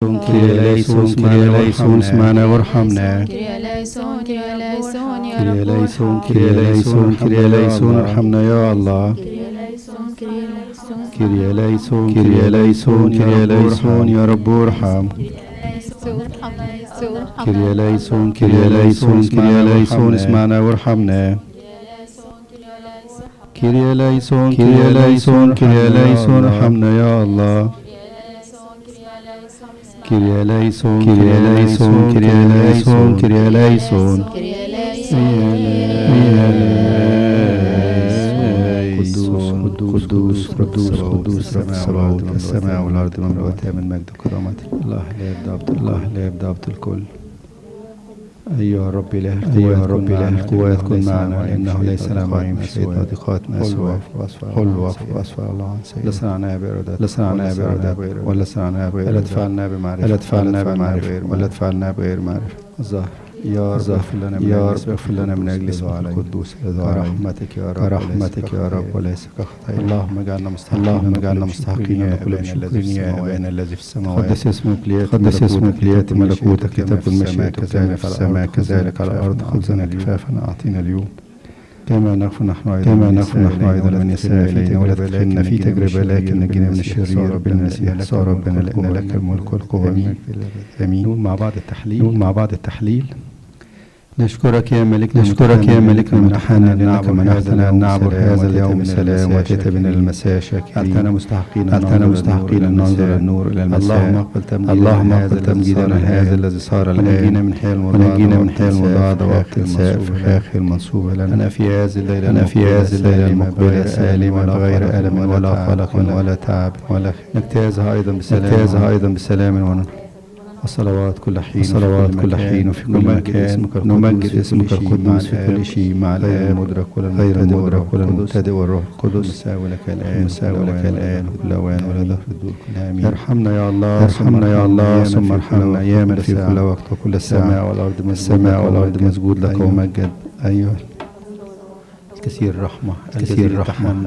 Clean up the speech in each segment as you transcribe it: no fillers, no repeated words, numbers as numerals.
كرياليسون كرياليسون اسمعنا وارحمنا كرياليسون كرياليسون يا رب كرياليسون كرياليسون كرياليسون ارحمنا يا الله كرياليسون كرياليسون كرياليسون كرياليسون كرياليسون يا رب ارحم كرياليسون كرياليسون كرياليسون اسمعنا وارحمنا كرياليسون كرياليسون كرياليسون ارحمنا يا الله كرياليسون كرياليسون كرياليسون كرياليسون قدوس قدوس قدوس قدوس رب السماء والارض مملوءتها من مجد وكرامته الله لا يبدأ الكل أيها الرب إله القوات كن معنا وإنه ليس لنا معين في شيء ضيقاتنا سوى حل وأصفى الله عن سيد لسنا عنها بإرادات ولا سنا بغير ولا تفعلنا بمعرفة ولا تفعلنا بغير معرفة الظاهر يا رب اغفر لنا من أجل اسمك القدوس كرحمتك يا رب وليس كخطايا اللهم اجعلنا مستحقين لكل شكر يا أبانا الذي في السماوات قدس اسمك ليأتي ملكوتك لتكن مشيئتك كما في السماء كذلك على الأرض خبزنا كفافنا أعطينا اليوم كما نغفر نحن أيضا من يساء إلينا ولا تدخلنا في تجربة لكن نجينا من الشرير بالمسيح صار ربنا لأن لك الملك والقوة آمين. نقول مع بعض التحليل نشكرك يا ملكنا متحنن لأنك منحتنا أن نعبر هذا اليوم بسلام وأتيت بنا للمساء شاكرين ألتنا مستحقين أن ننظر النور إلى المساء اللهم اقبل تمجيدنا هذا الذي صار الآن ونجينا من حيل المضاعة وقت الساء فخاخ المنصوبة لنا أنا في هذه الليلة المقبلة سالما غير ألم ولا قلق ولا تعب ولا نجتازها أيضا بسلام الصلوات كل حين وفي كل مكان نمجد اسمك القدوس في كل شيء مع غير المدرك ولا المبتدئ والروح القدس مساوي لك الآن وكل أوان ولا دهر الدور كلها آمين. ارحمنا يا الله ثم ارحمنا أياما في كل وقت وكل السماء والأرض مسجود لك ومجد أيها الكثير الرحمة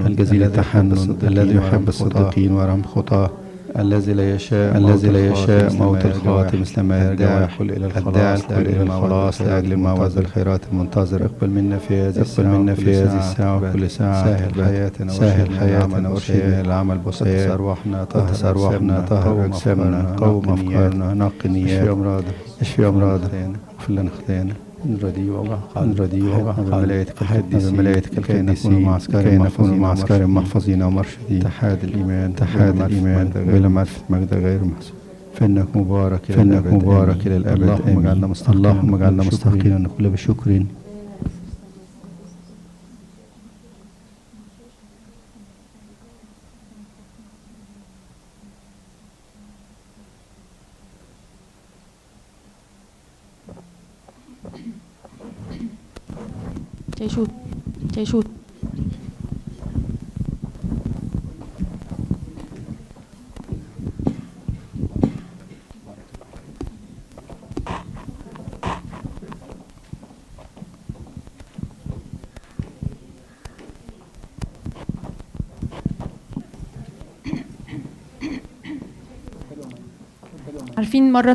الجزيل التحنن الذي يحب الصديقين ويرحم الخطاة الذي لا يشاء موت الخاطئ مثل ما يرجع ويحل إلى الخلاص لأجل الموعظة الخيرات المنتظرة اقبل منا في هذه الساعة وكل ساعة سهل حياتنا وارشدنا للعمل بسيط قدس أرواحنا طهر أجسامنا قوم أفكارنا نقي نيات اشفي أمراضنا اغفر لنا خطايانا نرضي بملائكتك القديسين كي نكون معسكر محفظين ومرشدين تحاد الإيمان بلا معرفة مجد غير محسوب فإنك مبارك إلى الأبد اللهم اجعلنا مستحقين أن نقول بشكر جيشوت عارفين مرة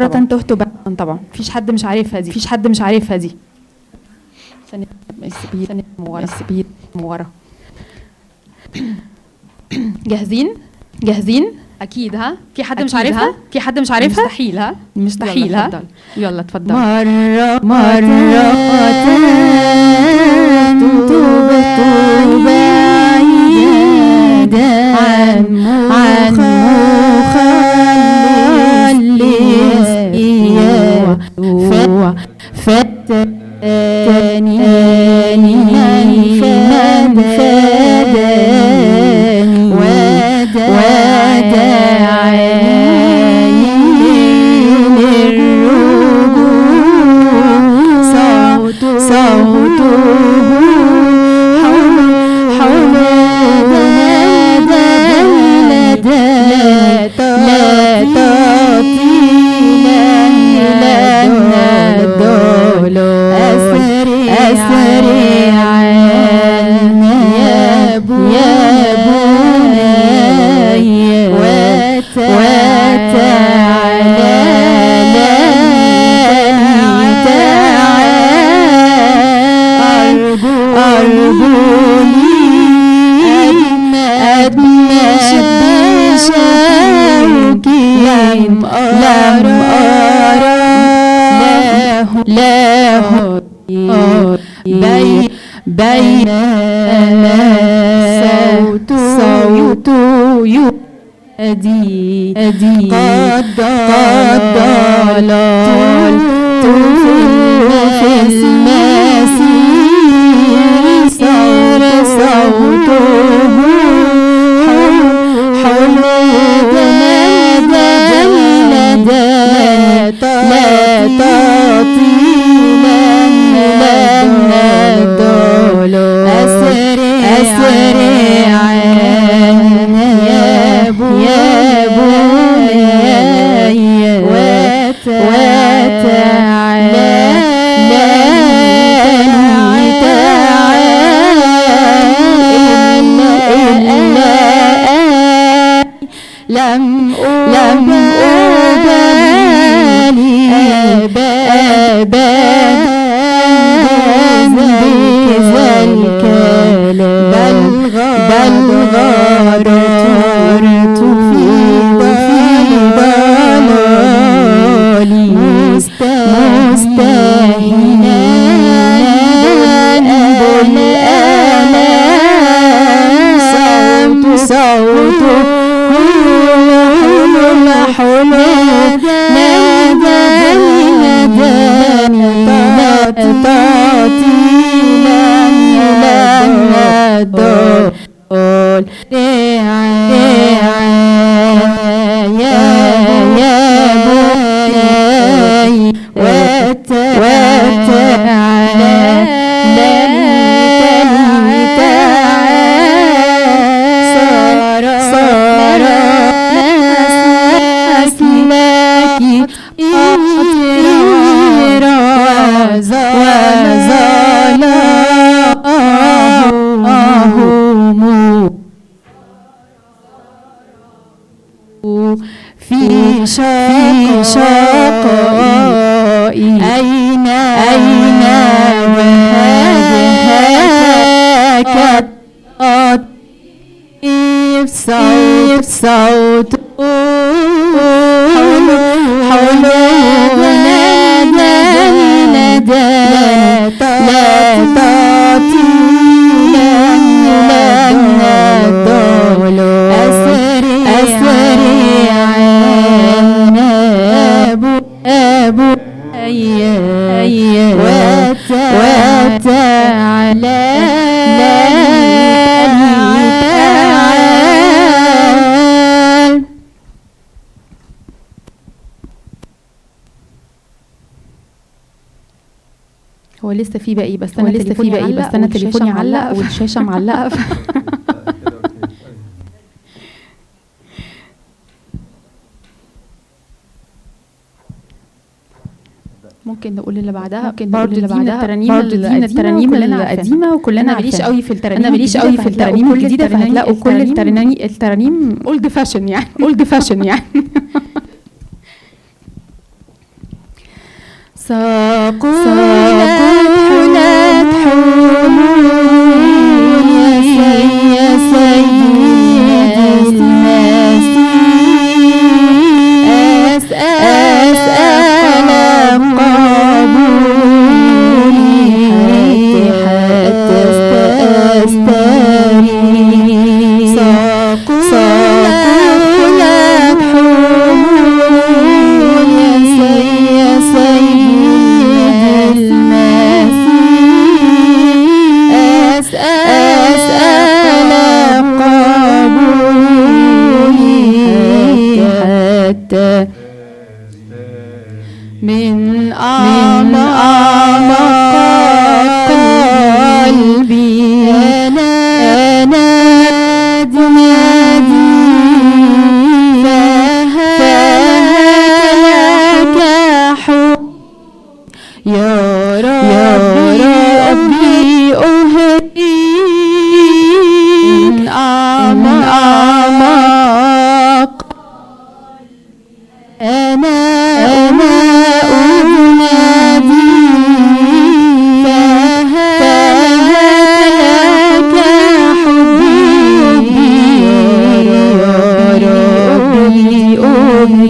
تهتوا طبعا مفيش حد مش عارفها دي ثانية ورا جاهزين اكيد ها في حد مش عارفها مستحيل ها يلا اتفضل مرة تهت بعيدا عن مخلص فتاني من فداني وداعي للرجوع صوته حول لا تعطينا لنا أسرعا يا بني وتعالى له بيننا صوت يؤدي قد ضللت في المسير صوته حلو لا تعطينا أسرع يا بني وتعالى لم أبالي أبدا بذا الكلام بل غارت في ضلالي مستهينا بالآلام صوته حلو تعطينا الدول يا بني وتعالى صار أسلك وظلامهم في شقائي أين وهدهك صوت حلو ندى لا تعطينا الدول أسرع أبو وتعالى هو لسه في باقي بس انا تليفوني علق والشاشه معلقه ممكن نقول اللي بعدها برضه دي من الترانيم القديمه وكلنا ماليش قوي في الترانيم الجديده فهتلاقوا كل الترانيم اولد فاشن يعني ساقولت حمولي يا سيدي المسيح أسأل قبولي حتى أستري ساقولت حمولي يا سيدي المسيح أسأل قبولي حتى من أعماق قلبي أنا نادي فهلك حب يا ربي أهدي من أعماق أنا أنادي فهلك حبي يا ربي أهدي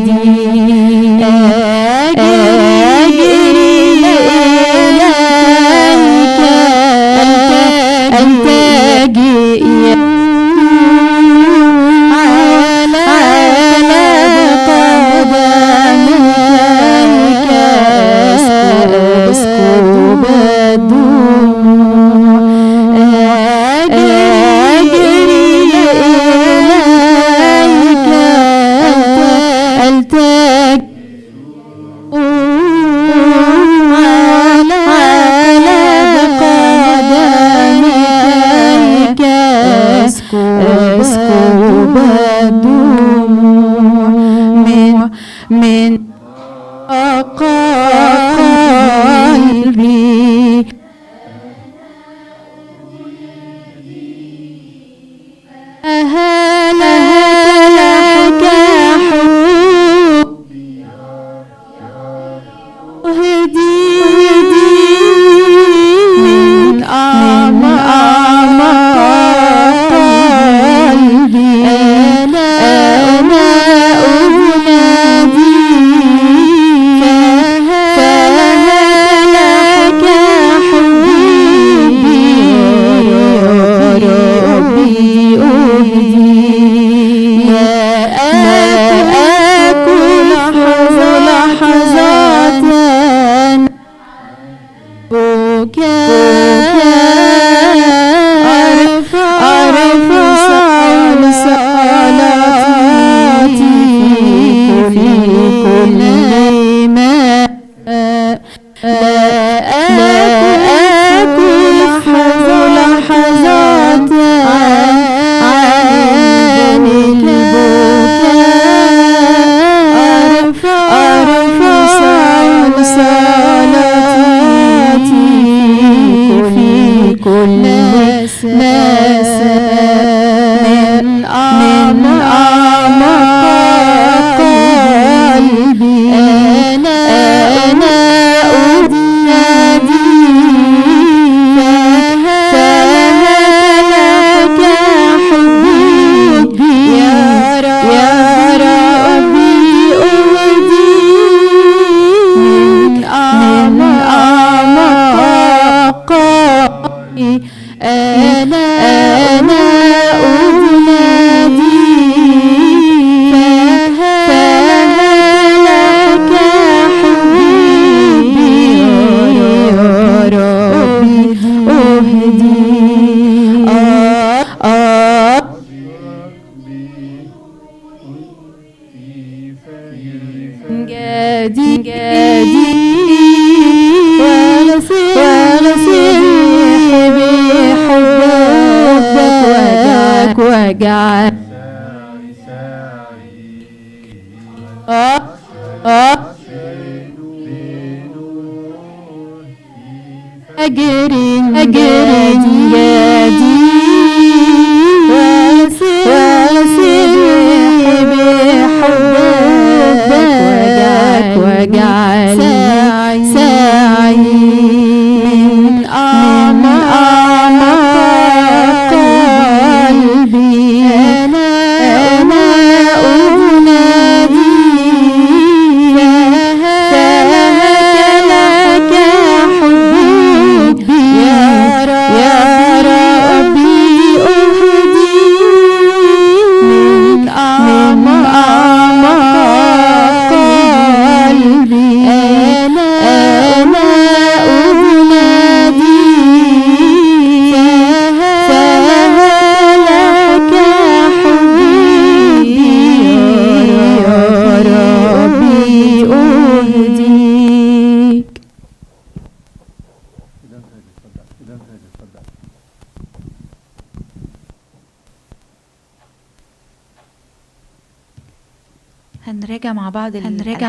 هنراجع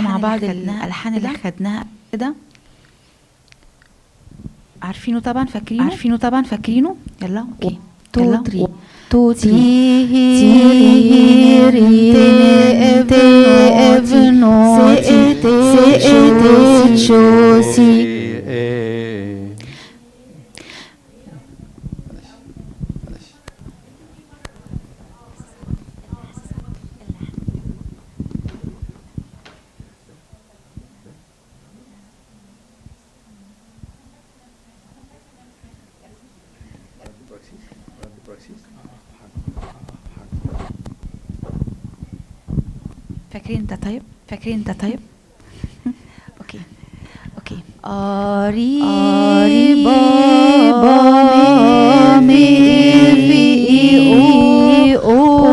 مع بعض الألحان اللي خدناها كده. عارفينه طبعا فاكرينه. يلا اوكي. 2 3 2 3 فاكرين ده طيب؟ فاكرين ده طيب؟ اوكي اوكي. آري بابا ميري او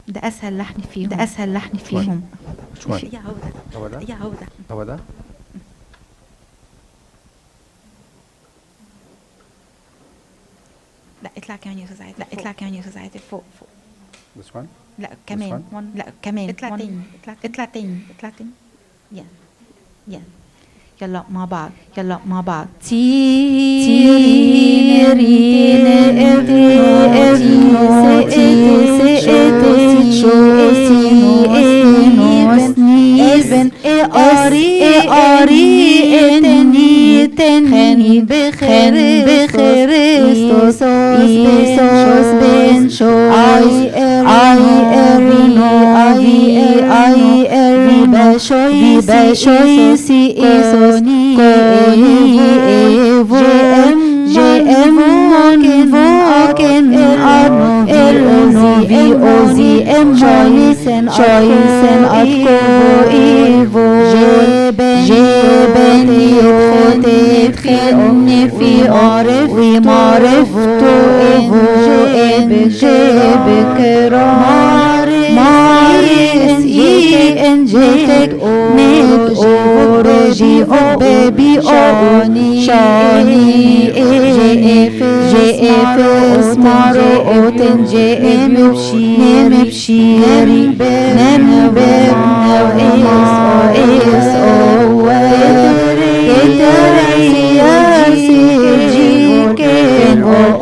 ده اسهل لحن فيهم، ده اسهل لحن فيهم. شوي. يا عودة هو ده؟ يا عودة. هو ده؟ لا اطلع كمان يا استاذ عادل، لا اطلع كمان يا استاذ عادل، فوق فوق. This one? لا كمان، لا كمان، اطلع تاني، اطلع تاني، اطلع تاني. يلا يلا يلا مع بعض، يلا مع بعض. تي ري اف تني بخير بخيرستوس بن شو اي بشوي سي سوني جم فوكن ارنوفي اوزي ام شويسن اتكو ايفو جبن يدخلني في عرف ومعرفته جبك مارس انجتك نت اورجي او بيبي شاني جف اسمارو اوتن جم بشيري نمبر نوئيس او كترياسي جيكن او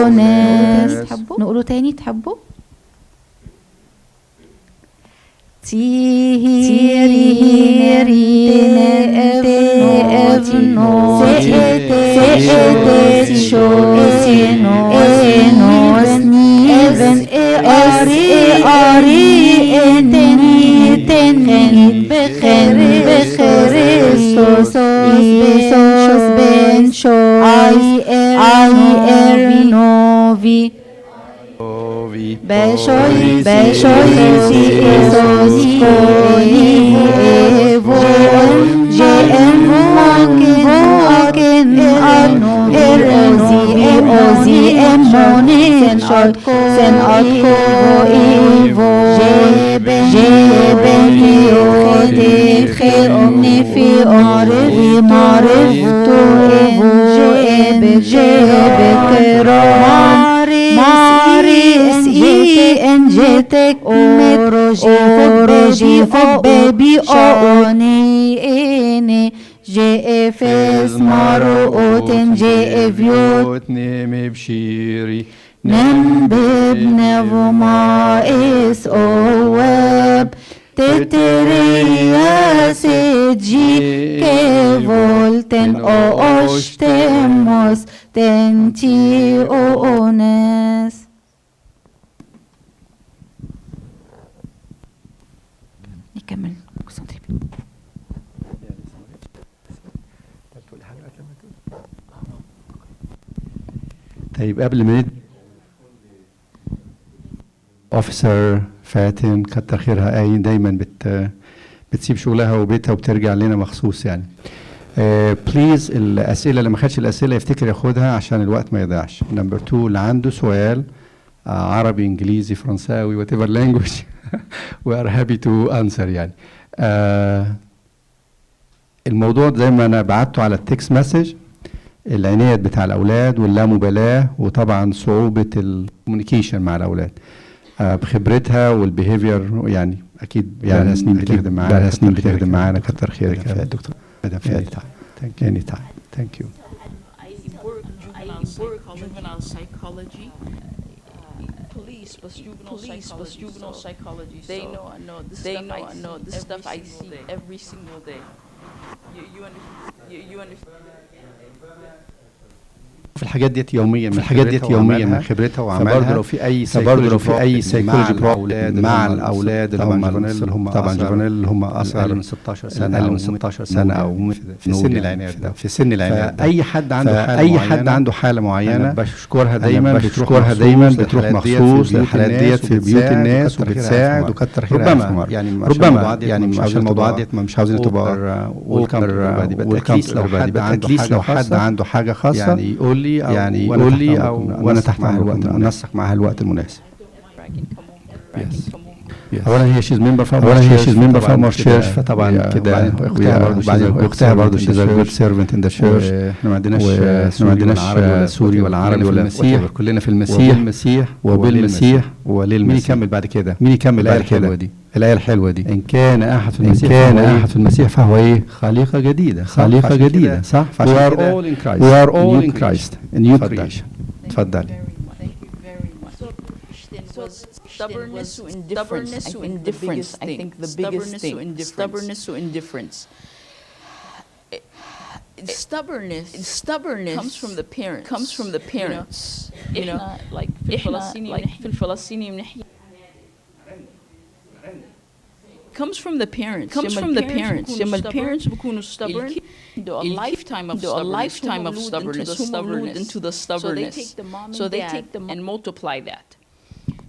ناس نقوله تاني تحبوا؟ Beshoy si esos koni evo jem waken ozi emonen sen atko evo jebe yote khni fi marif to evo jebe kero Maris enjetek oroji baby oni ene jefes maro oten jevyot نيمي بشيري nem bebnevoma is oweb teteria seji ke volten oostemos tenti ones. نكمل طيب قبل ما اوفيسر فاتن كتر خيرها قايين دايما بتسيب شغلها وبيتها وبترجع لنا مخصوص يعني. بليز الاسئله اللي ما خدش الاسئله يفتكر ياخدها عشان الوقت ما يضيعش. نمبر 2 اللي عنده سؤال عربي انجليزي فرنساوي وات ايفر لانجوج وي ار هابي تو انسر يعني. الموضوع زي ما انا بعته على التكست مسج، العناية بتاع الاولاد واللامبالاه وطبعا صعوبه الكوميونيكيشن مع الاولاد بخبرتها والبيهيفير يعني اكيد يعني بقى سنين بتخدم معانا كتر خيرك يا دكتور مدام فاتن. اني تايم ثانك يو. Juvenile psychology. Police was juvenile psychology. They know the stuff I see every single day. You understand? في الحاجات ديت يوميا من خبرتها وعملها. فبرضه لو في اي سايكولوجي بروبلم مع الاولاد اللي هم طبعا جوفانيل اللي هم اقل من 16 سنه او في سن العناد ده اي حد عنده حاله معينه بشكرها دايما بتروح مخصوص للحالات ديت في بيوت الناس وبتساعد وكتر خيرها. ربما يعني عشان الموضوعات ديت مش عاوزين تبقى اتليست لو حد عنده حاجه خاصه يعني يقول لي او وانا تحت معها الوقت ننسق معها الوقت المناسب. اولا هي شيز ممبر فامر شيرش فطبعا كده اختها برضه شيز جود سيرفنت ان ذا شيرش. احنا ما عندناش سوري ولا عربي ولا مسيح، كلنا في المسيح وبالمسيح وللمسيح. مين يكمل بعد كده الآية الحلوة دي إن كان أحد في المسيح فهو إيه؟ خليقة جديدة صح؟ We are all in Christ a new creation. تفضل. Stubbornness to indifference. I think the biggest thing. Stubbornness to indifference. Stubbornness comes from the parents. You know, like في الفلسطيني بنحكي comes from the parents. لما الparents بيكونوا stubborn, a lifetime of stubbornness, into the stubbornness. So they take them and multiply that.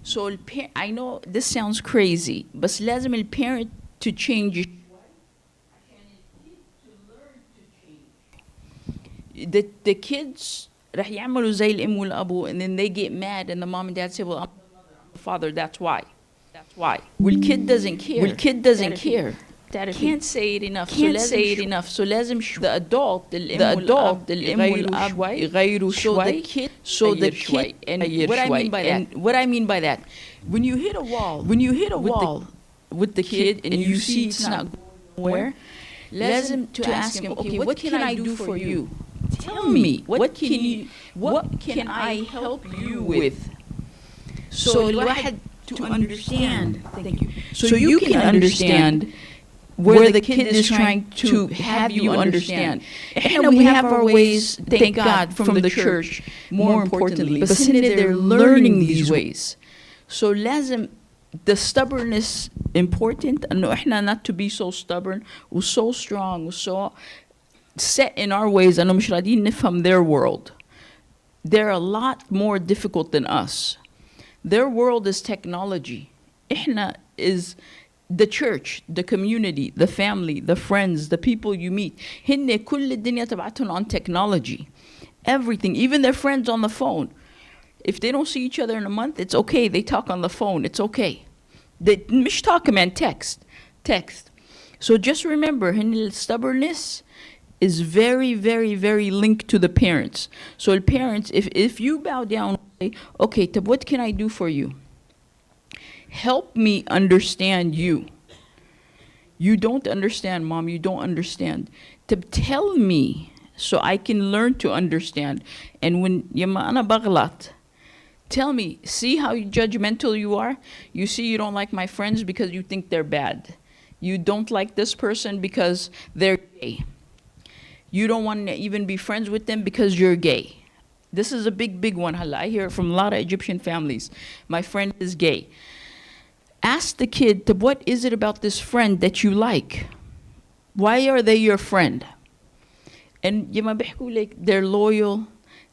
So I know this sounds crazy, بس لازم الparent to change. The kids رح يعملوا زي الأم والأبو, and then they get mad, and the mom and dad say, "Well, I'm the father. That's why." Well, kid doesn't care. Can't say it enough. So لازم the adult, الأم والأب يغيروا شوي. So the kid, and what I mean by that, when you hit a wall with the kid and you see it's not going nowhere, لازم to ask him, okay, what can I do for you? Tell me, what can I help you with? So الواحد to understand. Thank you. So you can understand where the kid is trying to have you understand. And we have our ways, thank God, from the church, more importantly. But they're learning these ways. So لازم the stubbornness important, إنه إحنا not to be so stubborn و so strong و so set in our ways إنه مش راضيين نفهم their world. They're a lot more difficult than us. Their world is technology. إحنا is the church, the community, the family, the friends, the people you meet. هن كل الدنيا تبعتهم on technology. Everything, even their friends on the phone. If they don't see each other in a month, it's okay. They talk on the phone. It's okay. They مش talk, man, text. So just remember, هن stubbornness is very, very, very linked to the parents. So the parents, if you bow down, say, okay, طب what can I do for you? Help me understand you. You don't understand, Mom. You don't understand. Tell me so I can learn to understand. And when يما أنا بغلط, tell me, see how judgmental you are? You see you don't like my friends because you think they're bad. You don't like this person because they're gay. You don't want to even be friends with them because you're gay. This is a big, big one. I hear it from a lot of Egyptian families. My friend is gay. Ask the kid, what is it about this friend that you like? Why are they your friend? And يما بيحكوا لك they're loyal,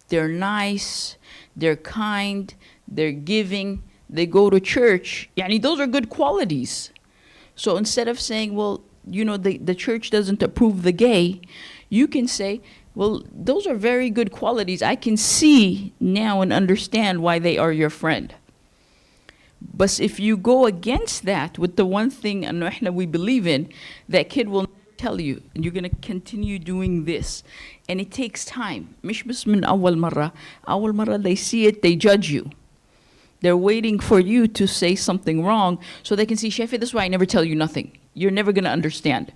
they're nice, they're kind, they're giving, they go to church. يعني those are good qualities. So instead of saying, well, you know, the church doesn't approve the gay, you can say, well, those are very good qualities. I can see now and understand why they are your friend. But if you go against that with the one thing we believe in, that kid will tell you, and you're going to continue doing this. And it takes time. مش بس من أول مرة they see it, they judge you. They're waiting for you to say something wrong so they can see, Shafi, this is why I never tell you nothing. You're never going to understand.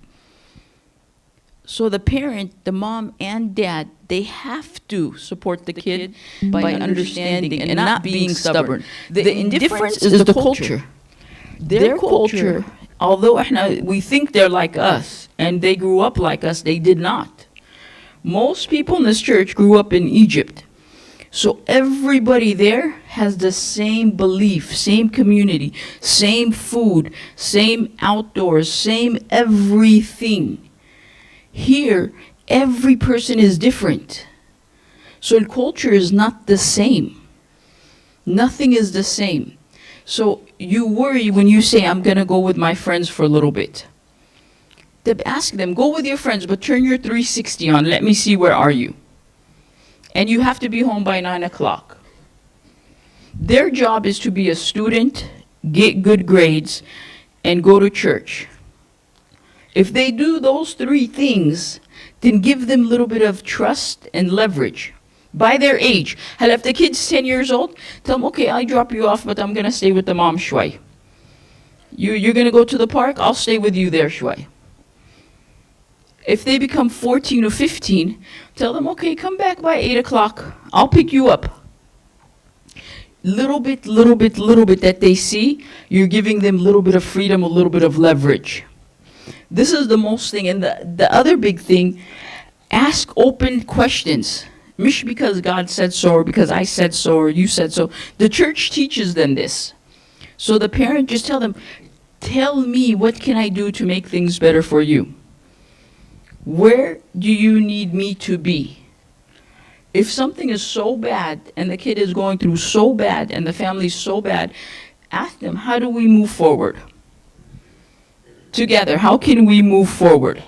So the parent, the mom and dad, they have to support the kid by understanding and not being stubborn. The indifference is the culture. Their culture, although we think they're like us and they grew up like us, they did not. Most people in this church grew up in Egypt. So everybody there has the same belief, same community, same food, same outdoors, same everything. Here, every person is different. So the culture is not the same. Nothing is the same. So you worry when you say, I'm going to go with my friends for a little bit. Ask them, go with your friends, but turn your 360 on. Let me see, where are you? And you have to be home by 9 o'clock. Their job is to be a student, get good grades, and go to church. If they do those three things, then give them a little bit of trust and leverage. By their age. If the kid's 10 years old, tell them, okay, I drop you off, but I'm going to stay with the mom shway. You're going to go to the park, I'll stay with you there shway. If they become 14 or 15, tell them, okay, come back by 8 o'clock, I'll pick you up. Little bit that they see, you're giving them a little bit of freedom, a little bit of leverage. This is the most thing. And the other big thing, ask open questions. Mish because God said so, or because I said so, or you said so. The church teaches them this. So the parent, just tell them, tell me, what can I do to make things better for you? Where do you need me to be? If something is so bad, and the kid is going through so bad, and the family is so bad, ask them, how do we move forward? Together, how can we move forward?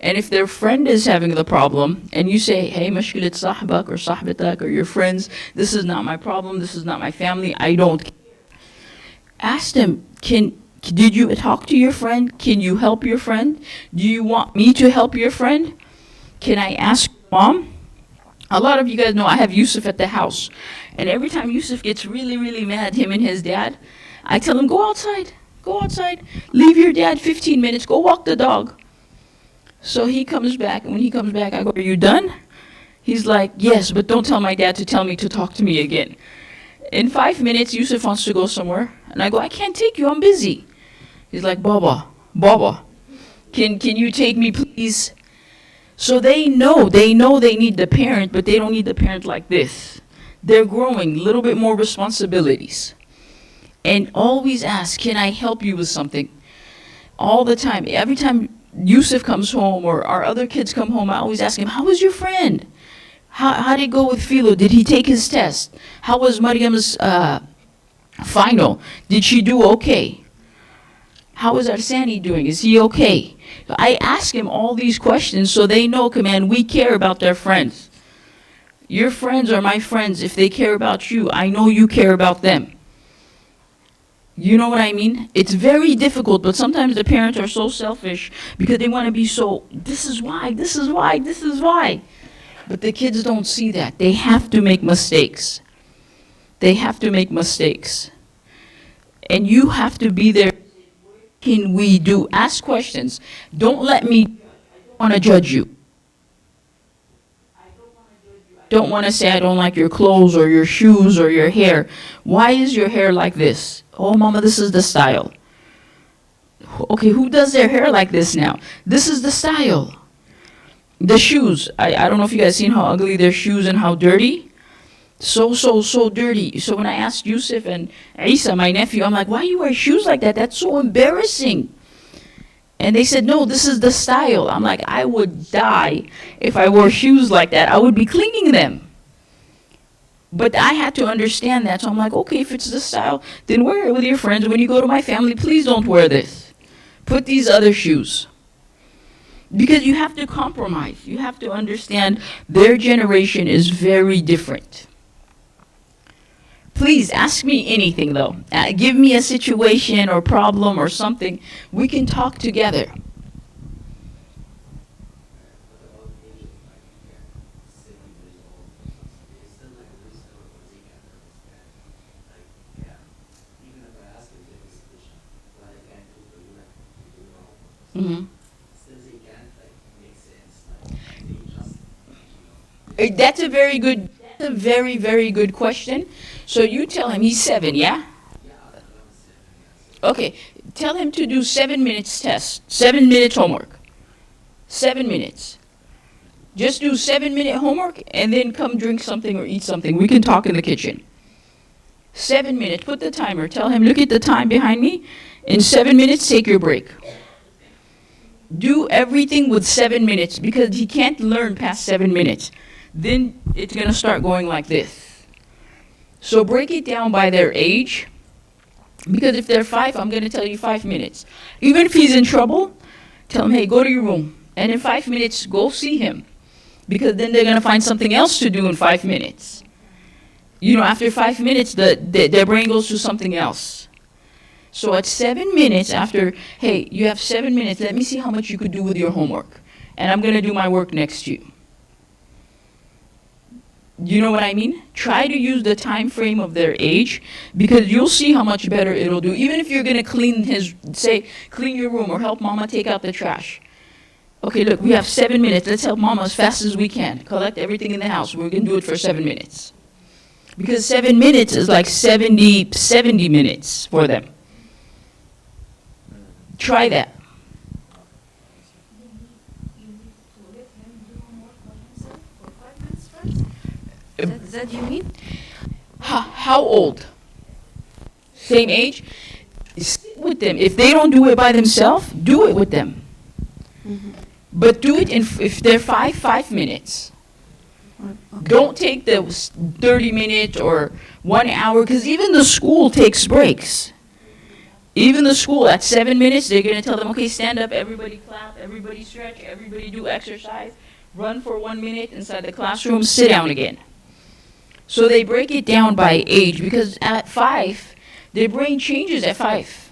And if their friend is having the problem, and you say, hey, mashkilat sahbak or sahbatak or your friends, this is not my problem, this is not my family, I don't care. Ask them, did you talk to your friend? Can you help your friend? Do you want me to help your friend? Can I ask mom? A lot of you guys know I have Yusuf at the house. And every time Yusuf gets really, really mad, him and his dad, I tell him, go outside, leave your dad 15 minutes, go walk the dog. So he comes back, and when he comes back, I go, are you done? He's like, yes, but don't tell my dad to tell me to talk to me again. In 5 minutes, Yusuf wants to go somewhere, and I go, I can't take you, I'm busy. He's like, Baba, can you take me, please? So they know they need the parent, but they don't need the parent like this. They're growing, a little bit more responsibilities. And always ask, can I help you with something? All the time. Every time Yusuf comes home or our other kids come home, I always ask him, how was your friend? How did it go with Philo? Did he take his test? How was Mariam's Final. Did she do okay? How is Arsani doing? Is he okay? I ask him all these questions so they know, command, we care about their friends. Your friends are my friends. If they care about you, I know you care about them. You know what I mean? It's very difficult, but sometimes the parents are so selfish because they want to be so, this is why, this is why, this is why. But the kids don't see that. They have to make mistakes. They have to make mistakes. And you have to be there. What can we do? Ask questions. Don't let me want to judge you. Don't want to say I don't like your clothes or your shoes or your hair. Why is your hair like this? Oh, mama, this is the style. Okay, who does their hair like this now? This is the style. The shoes. I don't know if you guys seen how ugly their shoes and how dirty. So dirty. So when I asked Yusuf and Isa, my nephew, I'm like, why you wear shoes like that? That's so embarrassing. And they said, no, this is the style. I'm like, I would die if I wore shoes like that. I would be cleaning them. But I had to understand that. So I'm like, okay, if it's the style, then wear it with your friends. When you go to my family, please don't wear this. Put these other shoes. Because you have to compromise. You have to understand their generation is very different. Please ask me anything, though. Give me a situation or problem or something. We can talk together. Mm-hmm. That's a very, very good question. So you tell him, he's 7, yeah? Okay, tell him to do 7 minutes test, 7 minutes homework. 7 minutes. Just do 7-minute homework and then come drink something or eat something. We can talk in the kitchen. 7 minutes, put the timer. Tell him, look at the time behind me. In 7 minutes, take your break. Do everything with 7 minutes because he can't learn past 7 minutes. Then it's going to start going like this. So break it down by their age. Because if they're 5, I'm going to tell you 5 minutes. Even if he's in trouble, tell him, hey, go to your room. And in 5 minutes, go see him. Because then they're going to find something else to do in 5 minutes. You know, after 5 minutes, their brain goes to something else. So at 7 minutes after, hey, you have 7 minutes, let me see how much you could do with your homework. And I'm going to do my work next to you. You know what I mean? Try to use the time frame of their age because you'll see how much better it'll do. Even if you're going to clean clean your room or help mama take out the trash. Okay, look, we have 7 minutes. Let's help mama as fast as we can. Collect everything in the house. We're going to do it for 7 minutes. Because 7 minutes is like 70 minutes for them. Try that. Is that you mean? How old? Same age? Sit with them. If they don't do it by themselves, do it with them. Mm-hmm. But do it if they're 5 minutes. Okay. Don't take the 30 minutes or 1 hour, because even the school takes breaks. Even the school, at 7 minutes, they're going to tell them, okay, stand up, everybody clap, everybody stretch, everybody do exercise, run for 1 minute inside the classroom, sit down again. So they break it down by age, because at 5, their brain changes at 5.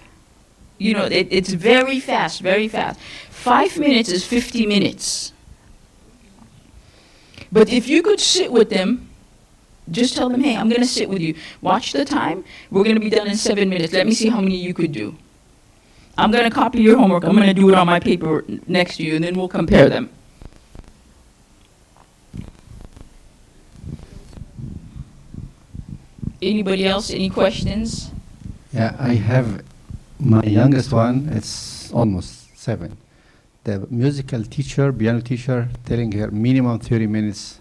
You know, it's very fast, very fast. 5 minutes is 50 minutes. But if you could sit with them, just tell them, hey, I'm going to sit with you. Watch the time. We're going to be done in 7 minutes. Let me see how many you could do. I'm going to copy your homework. I'm going to do it on my paper next to you, and then we'll compare them. Anybody else? Any questions? Yeah, I have my youngest one. It's almost 7. The musical teacher, piano teacher, telling her minimum 30 minutes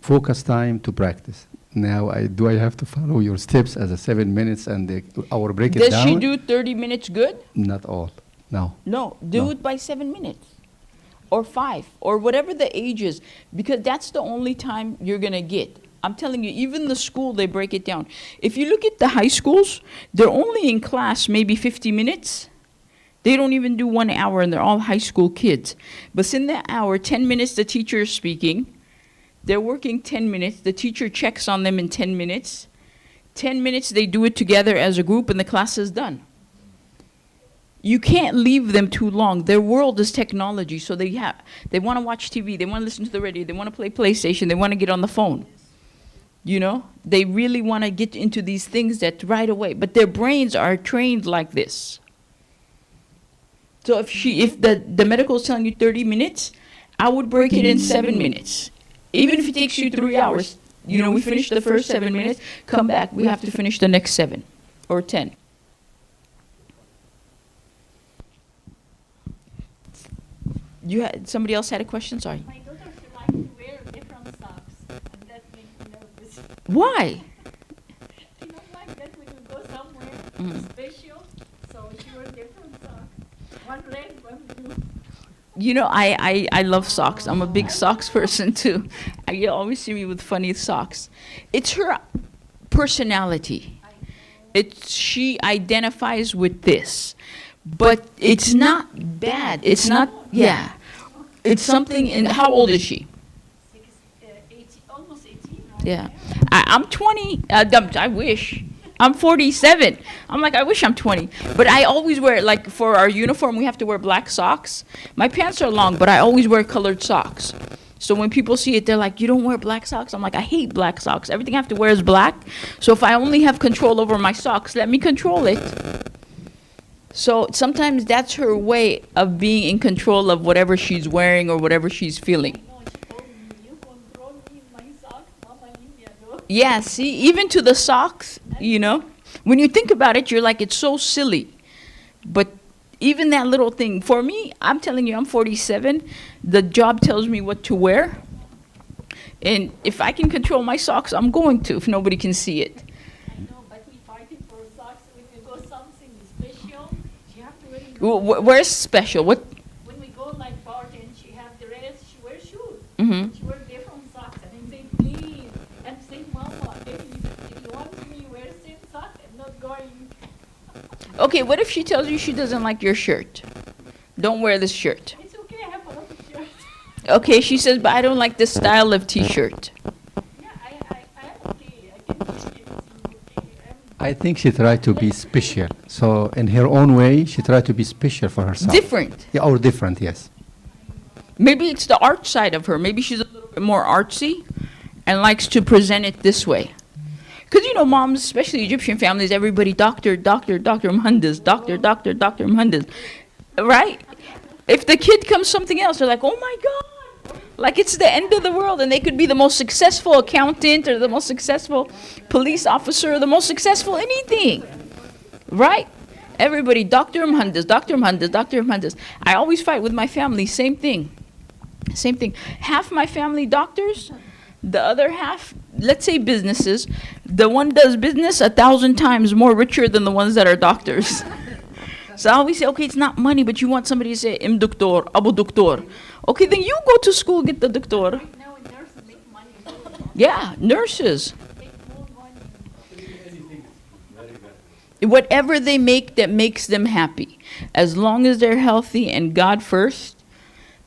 focus time to practice. Now, do I have to follow your steps as a 7 minutes and our break it down? Does she do 30 minutes good? Not all. No. No, do it by 7 minutes. Or 5, or whatever the age is, because that's the only time you're going to get. I'm telling you, even the school, they break it down. If you look at the high schools, they're only in class maybe 50 minutes. They don't even do 1 hour, and they're all high school kids. But in that hour, 10 minutes the teacher is speaking. They're working 10 minutes. The teacher checks on them in 10 minutes. 10 minutes, they do it together as a group, and the class is done. You can't leave them too long. Their world is technology, so they want to watch TV, they want to listen to the radio, they want to play PlayStation, they want to get on the phone. You know, they really want to get into these things that right away, but their brains are trained like this. So if the medical is telling you 30 minutes, I would break it in 7 minutes. Even if it takes you 3 hours, you know, we finish the first 7 minutes, come back, we have to finish the next 7 or 10. Somebody else had a question? Sorry. My daughter, she likes to wear different socks, and that makes me nervous. Why? She don't like that when you go somewhere special, so she wears different socks. One red, one blue. You know, I love socks. I'm a big socks person too. You always see me with funny socks. It's her personality. She identifies with this. But it's not bad. It's not, yeah. It's something in, how old is she? 18, almost 18. Yeah. I'm 20. I wish. I'm 47. I'm like, I wish I'm 20. But I always wear, like, for our uniform, we have to wear black socks. My pants are long, but I always wear colored socks. So when people see it, they're like, you don't wear black socks? I'm like, I hate black socks. Everything I have to wear is black. So if I only have control over my socks, let me control it. So sometimes that's her way of being in control of whatever she's wearing or whatever she's feeling. No, she told me, you control me in my socks, Mama India, no? Yeah, see, even to the socks, you know, when you think about it, you're like, it's so silly. But even that little thing, for me, I'm telling you, I'm 47. The job tells me what to wear. And if I can control my socks, I'm going to, if nobody can see it. I know, but we fighting for socks. When we go something special, she have to wear. Where's special? What? When we go like party and she have dress, she wears shoes. Mm-hmm. She wear different socks, and I say, please, and say, Mama, if you want me to wear same socks, I'm not going. Okay, what if she tells you she doesn't like your shirt? Don't wear this shirt. It's okay, I have a lot of shirts. Okay, she says, but I don't like this style of t-shirt. Yeah, I'm okay. I can take it. Okay. I think she tried to be special. So in her own way, she tried to be special for herself. Different. Yeah, or different, yes. Maybe it's the art side of her. Maybe she's a little bit more artsy and likes to present it this way. Because, you know, moms, especially Egyptian families, everybody, doctor, Mhandas, doctor, Mhandas, right? If the kid comes something else, they're like, oh my God, like it's the end of the world. And they could be the most successful accountant or the most successful police officer or the most successful anything, right? Everybody, Dr. Mhandas. I always fight with my family, same thing. Half my family doctors, the other half, let's say businesses. The one does business 1,000 times more richer than the ones that are doctors. So I always say, okay, it's not money, but you want somebody to say, Doctor, Abu Doctor. Okay, then you go to school, get the doctor. Now nurses make money. Yeah, nurses. Make more money. Whatever they make that makes them happy. As long as they're healthy and God first,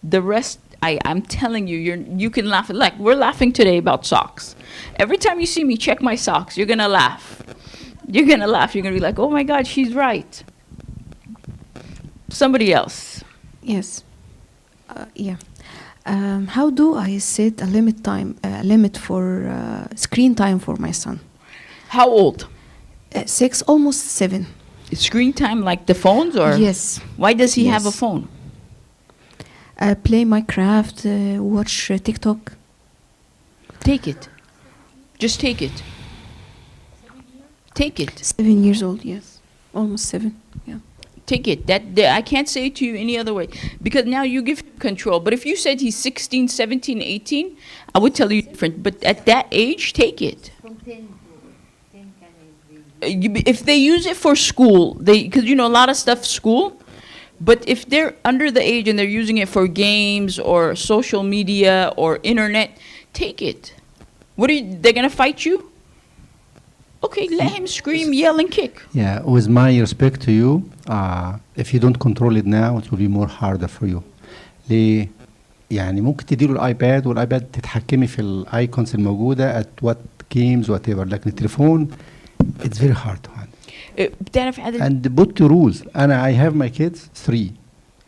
the rest, I'm telling you, you can laugh. Like, we're laughing today about socks. Every time you see me check my socks, you're going to laugh. You're going to laugh. You're going to be like, oh my God, she's right. Somebody else. Yes. Yeah. How do I set a limit for screen time for my son? How old? 6, almost 7. Screen time like the phones, or? Yes. Why does he have a Yes. phone? Play Minecraft, watch TikTok. Take it. Just take it. Take it. 7 years old, yes. Almost 7, yeah. Take it. That I can't say it to you any other way. Because now you give him control. But if you said he's 16, 17, 18, I would tell you different. But at that age, take it. If they use it for school, because you know a lot of stuff school, but if they're under the age and they're using it for games or social media or internet, take it. They're gonna fight you? Okay, let him scream, yell, and kick. Yeah, with my respect to you, if you don't control it now, it will be more harder for you. ليه؟ يعني ممكن تديله الايباد والايباد تتحكمي في الايكونز الموجوده at what games whatever، لكن التليفون it's very hard to handle. بتعرف عادل؟ And put to rules. I have my kids 3.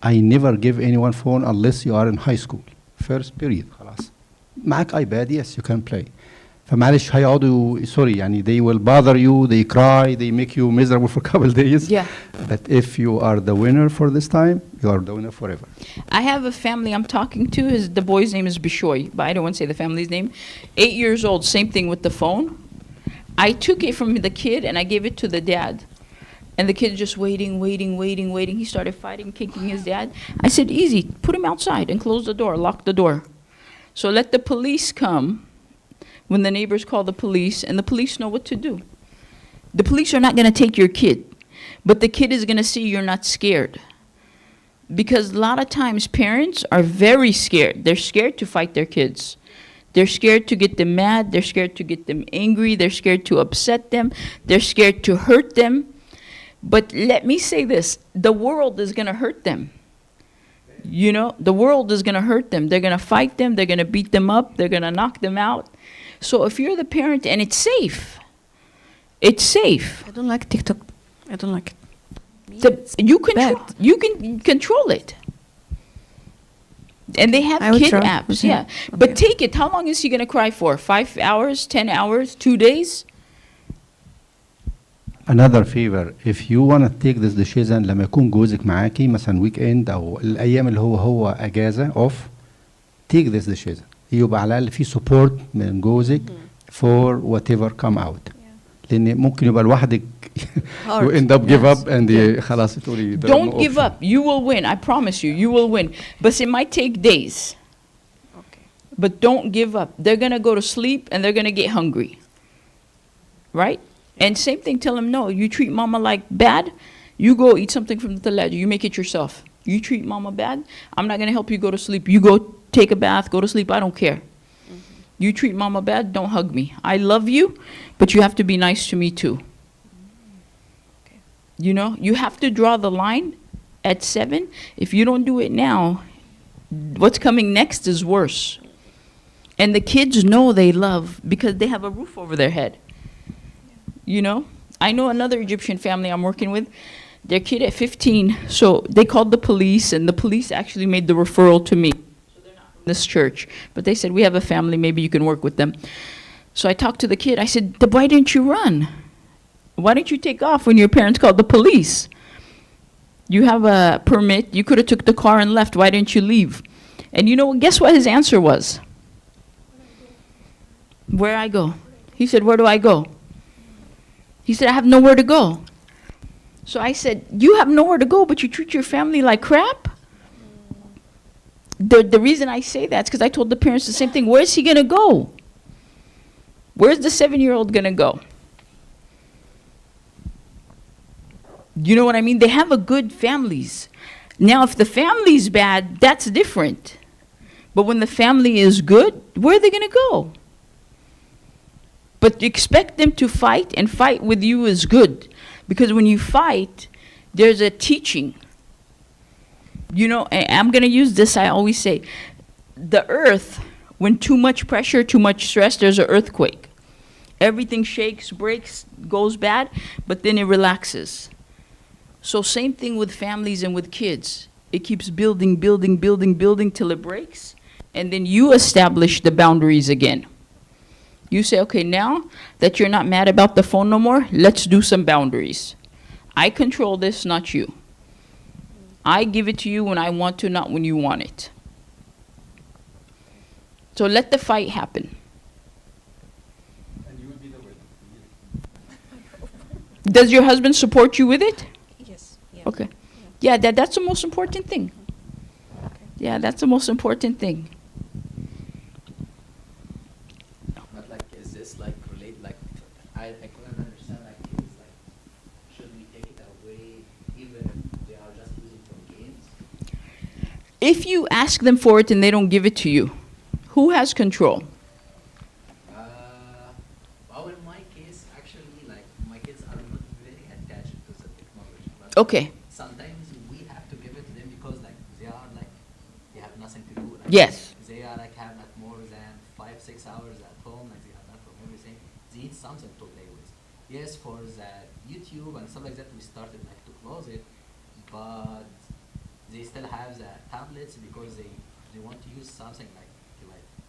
I never give anyone phone unless you are in high school. First period خلاص. معك iPad, yes, you can play. فمعلش هيقعدوا sorry يعني they will bother you, they cry, they make you miserable for a couple days. Yeah. But if you are the winner for this time, you are the winner forever. I have a family I'm talking to. The boy's name is Bishoy, but I don't want to say the family's name. 8 years old, same thing with the phone. I took it from the kid and I gave it to the dad. And the kid just waiting. He started fighting, kicking his dad. I said, easy, put him outside and close the door, lock the door. So let the police come when the neighbors call the police, and the police know what to do. The police are not going to take your kid, but the kid is going to see you're not scared. Because a lot of times parents are very scared. They're scared to fight their kids. They're scared to get them mad. They're scared to get them angry. They're scared to upset them. They're scared to hurt them. But let me say this, the world is going to hurt them. You know, the world is going to hurt them. They're going to fight them. They're going to beat them up. They're going to knock them out. So if you're the parent, and it's safe. It's safe. I don't like TikTok. I don't like it. You can control it. And they have kid apps, yeah. Okay. But take it. How long is he going to cry for? 5 hours, 10 hours, 2 days? Another favor, if you want to take this decision لما يكون جوزك معاكي مثلا ويك اند او الايام اللي هو اجازه اوف، take this decision. يبقى على الاقل في support من جوزك for whatever come out. لان ممكن يبقى لوحدك you end up give up and خلاص تقولي don't give up. You will win. I promise you. You will win. But it might take days. Okay. But don't give up. They're gonna go to sleep and they're gonna get hungry. Right? And same thing, tell them, no, you treat mama like bad, you go eat something from the talaja, you make it yourself. You treat mama bad, I'm not going to help you go to sleep. You go take a bath, go to sleep, I don't care. Mm-hmm. You treat mama bad, don't hug me. I love you, but you have to be nice to me too. Okay. You know, you have to draw the line at 7. If you don't do it now, what's coming next is worse. And the kids know they love because they have a roof over their head. You know, I know another Egyptian family I'm working with, their kid at 15, so they called the police, and the police actually made the referral to me. So they're not from this church, but they said, we have a family, maybe you can work with them. So I talked to the kid, I said, why didn't you run? Why didn't you take off when your parents called the police? You have a permit, you could have took the car and left, why didn't you leave? And you know, guess what his answer was? Where I go? He said, where do I go? He said, I have nowhere to go. So I said, you have nowhere to go, but you treat your family like crap? The reason I say that is because I told the parents the same thing. Where's he going to go? Where's the 7-year-old going to go? You know what I mean? They have a good families. Now, if the family's bad, that's different. But when the family is good, where are they going to go? But expect them to fight, and fight with you is good. Because when you fight, there's a teaching. You know, and I'm going to use this, I always say, the earth, when too much pressure, too much stress, there's an earthquake. Everything shakes, breaks, goes bad, but then it relaxes. So same thing with families and with kids. It keeps building till it breaks, and then you establish the boundaries again. You say, okay, now that you're not mad about the phone no more, let's do some boundaries. I control this, not you. I give it to you when I want to, not when you want it. So let the fight happen. And you will be the winner. Does your husband support you with it? Yes. Yeah. Okay. Yeah, that's the most important thing. Okay. Yeah, that's the most important thing. I couldn't understand, like, kids, like, should we take it away even if they are just using for games? If you ask them for it and they don't give it to you, who has control? Okay. Sometimes we have to give it to them because like they are like they have nothing to do. Like, Yes. They are like have like more than 5-6 hours at home. Like they have that from everything. They need something to play with. Yes, for the YouTube and stuff like that, we started like to close it, but they still have the tablets because they want to use something like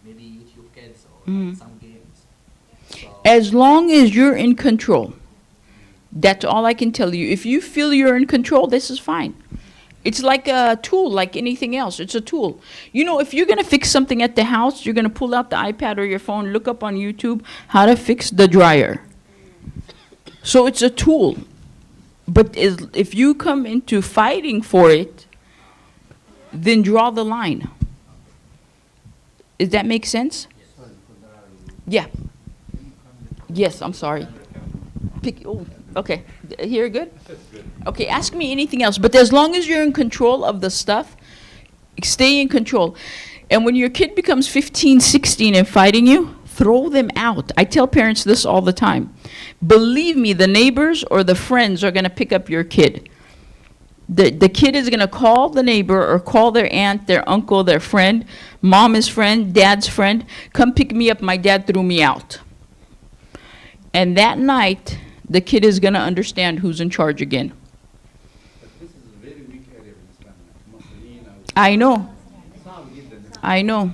maybe YouTube Kids or like some games. So As long as you're in control, that's all I can tell you. If you feel you're in control, this is fine. It's like a tool, like anything else. It's a tool. You know, if you're going to fix something at the house, you're going to pull out the iPad or your phone, look up on YouTube how to fix the dryer. So it's a tool. But if you come into fighting for it, then draw the line. Does that make sense? Yeah. Yes, I'm sorry. Okay. Here, good? Okay, ask me anything else. But as long as you're in control of the stuff, stay in control. And when your kid becomes 15, 16 and fighting you, throw them out. I tell parents this all the time. Believe me, the neighbors or the friends are going to pick up your kid. The kid is going to call the neighbor or call their aunt, their uncle, their friend, mom's friend, dad's friend, come pick me up, my dad threw me out. And that night, the kid is going to understand who's in charge again. But this is a very weak area in Islam. I know. I know.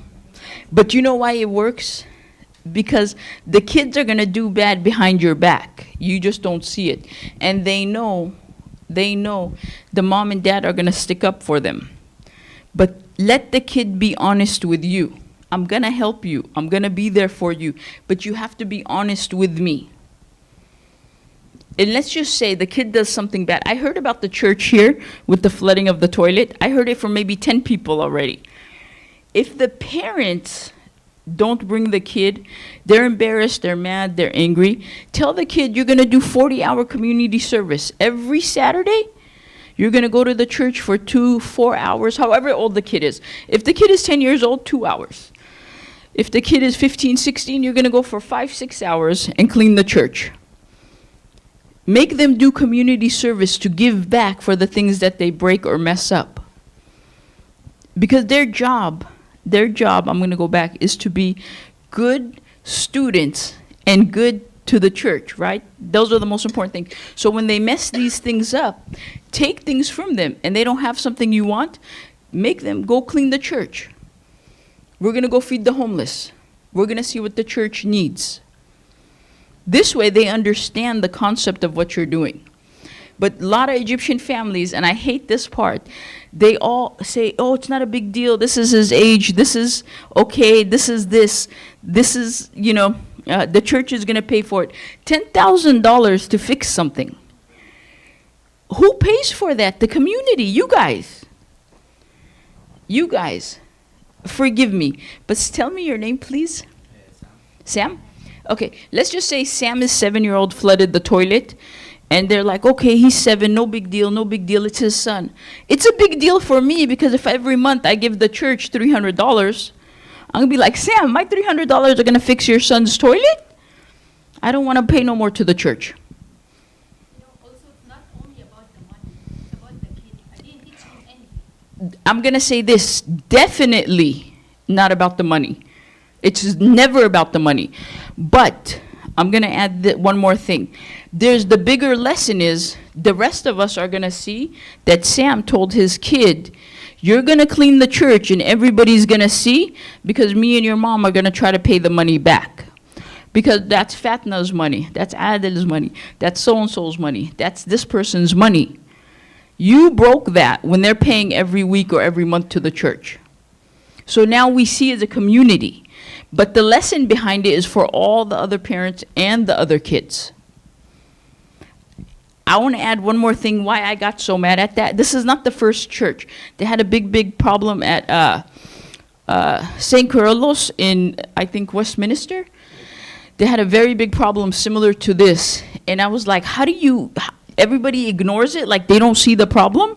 But you know why it works? Because the kids are going to do bad behind your back. You just don't see it. And they know the mom and dad are going to stick up for them. But let the kid be honest with you. I'm going to help you. I'm going to be there for you. But you have to be honest with me. And let's just say the kid does something bad. I heard about the church here with the flooding of the toilet. I heard it from maybe 10 people already. If the parents don't bring the kid, they're embarrassed, they're mad, they're angry, tell the kid you're going to do 40-hour community service. Every Saturday, you're going to go to the church for 2-4 hours, however old the kid is. If the kid is 10 years old, 2 hours. If the kid is 15, 16, you're going to go for 5-6 hours and clean the church. Make them do community service to give back for the things that they break or mess up. Because their job, I'm going to go back, is to be good students and good to the church, right? Those are the most important things. So when they mess these things up, take things from them and they don't have something you want, make them go clean the church. We're going to go feed the homeless. We're going to see what the church needs. This way they understand the concept of what you're doing. But a lot of Egyptian families, and I hate this part, they all say, oh, it's not a big deal. This is his age. This is okay. This is this. This is, the church is going to pay for it. $10,000 to fix something. Who pays for that? The community. You guys. You guys. Forgive me. But tell me your name, please. Sam? Okay. Let's just say Sam is 7-year-old, flooded the toilet. And they're like, okay, he's 7, no big deal, no big deal, it's his son. It's a big deal for me because if every month I give the church $300, I'm going to be like, Sam, my $300 are going to fix your son's toilet? I don't want to pay no more to the church. Also, it's not only about the money, it's about the kid. I didn't teach him anything. I'm going to say this, definitely not about the money. It's never about the money. But I'm going to add one more thing. There's the bigger lesson is the rest of us are going to see that Sam told his kid, you're going to clean the church and everybody's going to see because me and your mom are going to try to pay the money back. Because that's Fatna's money, that's Adil's money, that's so-and-so's money, that's this person's money. You broke that when they're paying every week or every month to the church. So now we see as a community. But the lesson behind it is for all the other parents and the other kids. I want to add one more thing why I got so mad at that. This is not the first church. They had a big problem at St. Carlos in, I think, Westminster. They had a very big problem similar to this. And I was like, everybody ignores it like they don't see the problem?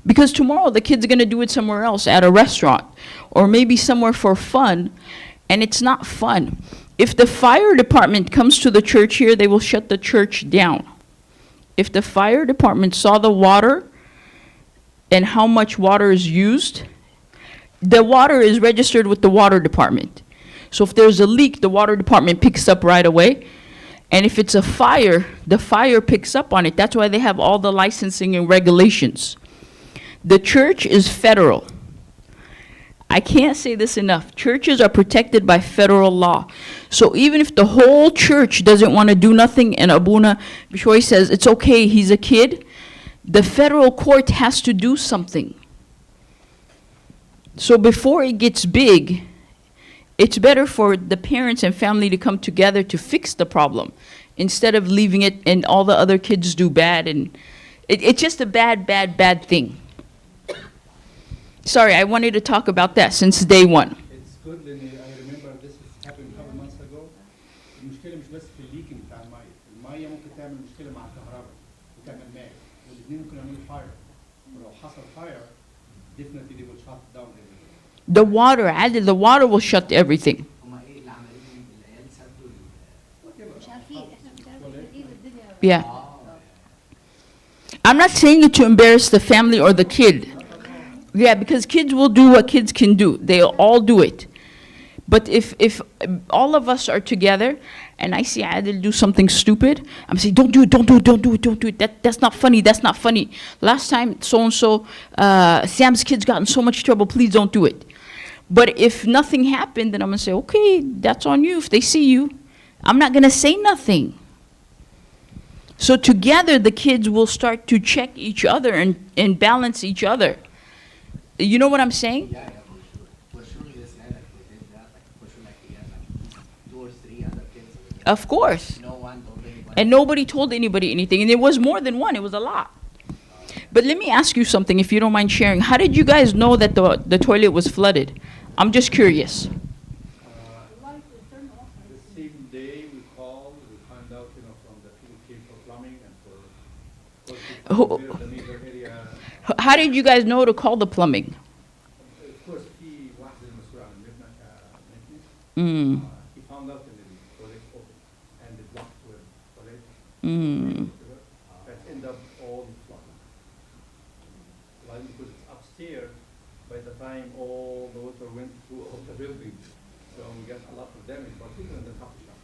Because tomorrow the kids are going to do it somewhere else at a restaurant or maybe somewhere for fun. And it's not fun. If the fire department comes to the church here, they will shut the church down. if the fire department saw the water and how much water is used, the water is registered with the water department. So if there's a leak, the water department picks up right away. And if it's a fire, the fire picks up on it. That's why they have all the licensing and regulations. The church is federal. I can't say this enough. Churches are protected by federal law. So even if the whole church doesn't want to do nothing and Abuna Bishoy says, it's okay, he's a kid, the federal court has to do something. So before it gets big, it's better for the parents and family to come together to fix the problem instead of leaving it and all the other kids do bad. And it's just a bad, bad, bad thing. Sorry, I wanted to talk about that since day one. It's good لأن I remember this happened a couple months ago. المشكلة مش بس في الليكينج بتاع المية، المية ممكن تعمل مشكلة مع الكهرباء وتعمل ماء، والاثنين ممكن يعملوا فاير، ولو حصل فاير definitely they will shut down everything. The water, Adil, the water will shut everything. هما ايه اللي عملوه العيال سدوا مش عارفين احنا مش عارفين ايه الدنيا. Yeah. I'm not saying it to embarrass the family or the kid. Yeah, because kids will do what kids can do. They'll all do it. But if all of us are together and I see Adil do something stupid, I'm saying, don't do it, don't do it, don't do it, don't do it. That's not funny, that's not funny. Last time, so-and-so, Sam's kids got in so much trouble, please don't do it. But if nothing happened, then I'm going to say, okay, that's on you. If they see you, I'm not going to say nothing. So together, the kids will start to check each other and balance each other. You know what I'm saying? Yeah, for sure this guy like we did that, like for sure like he had like 2 or 3 other kids. Of course. No one told anybody. And nobody told anybody anything. And it was more than one. It was a lot. But let me ask you something, if you don't mind sharing. How did you guys know that the toilet was flooded? I'm just curious. The same day we called, we find out, from the people came for plumbing and for Who- the neighbor area. How did you guys know to call the plumbing? Of course, في واحد المسؤول عن المبنى كمهندس. Mm. He found out in the toilet open and the block were toilet. Mm. That end up all flooded. Like because it's upstairs, by the time all the water went through all the building, so we got a lot of damage, particularly in the top shop.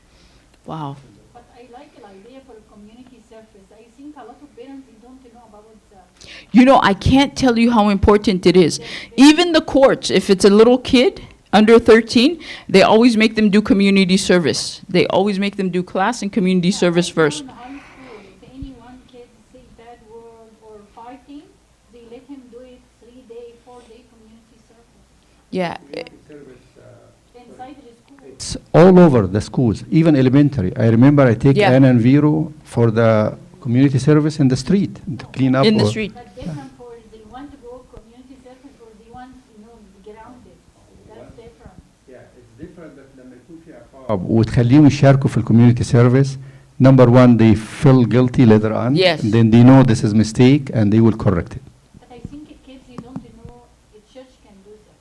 Wow. But I like the idea for a community service. I think a lot of parents they don't know about that. You know, I can't tell you how important it is. Even the courts, if it's a little kid under 13, they always make them do community service. They always make them do class and community service first. In high school, if any one kid say bad word or fighting, they let him do it 3-day, 4-day community service Yeah. Service, inside the school. it's all over the schools, even elementary. I remember I take Yeah. Anna and Vero for the community service in the street to clean up. In the or- street. But different for they want to go community service or they want, grounded. That's different. Yeah, it's different that لما يكون في عقاب وتخليهم يشاركوا في الكوميونتي سيرفيس. Number one, they feel guilty later on. Yes. And then they know this is mistake and they will correct it. But I think kids, they don't know the church can do that.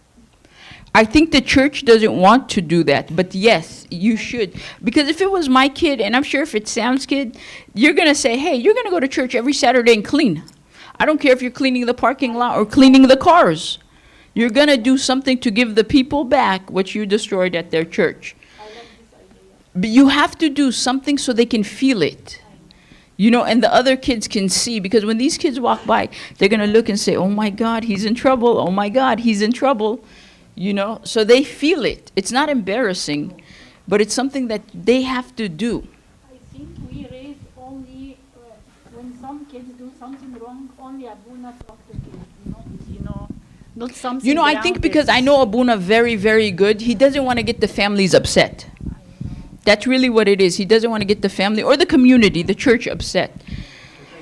I think the church doesn't want to do that, but yes, you should. Because if it was my kid, and I'm sure if it's Sam's kid, you're going to say, hey, you're going to go to church every Saturday and clean. I don't care if you're cleaning the parking lot or cleaning the cars. You're going to do something to give the people back what you destroyed at their church. I like this idea. But you have to do something so they can feel it. And the other kids can see, because when these kids walk by, they're going to look and say, oh my God, he's in trouble. Oh my God, he's in trouble. So they feel it. It's not embarrassing, but it's something that they have to do. I think we raise only when some kids do something wrong, only Abuna talk to kids, not something. I think because I know Abuna very, very good, he doesn't want to get the families upset. That's really what it is. He doesn't want to get the family or the community, the church upset.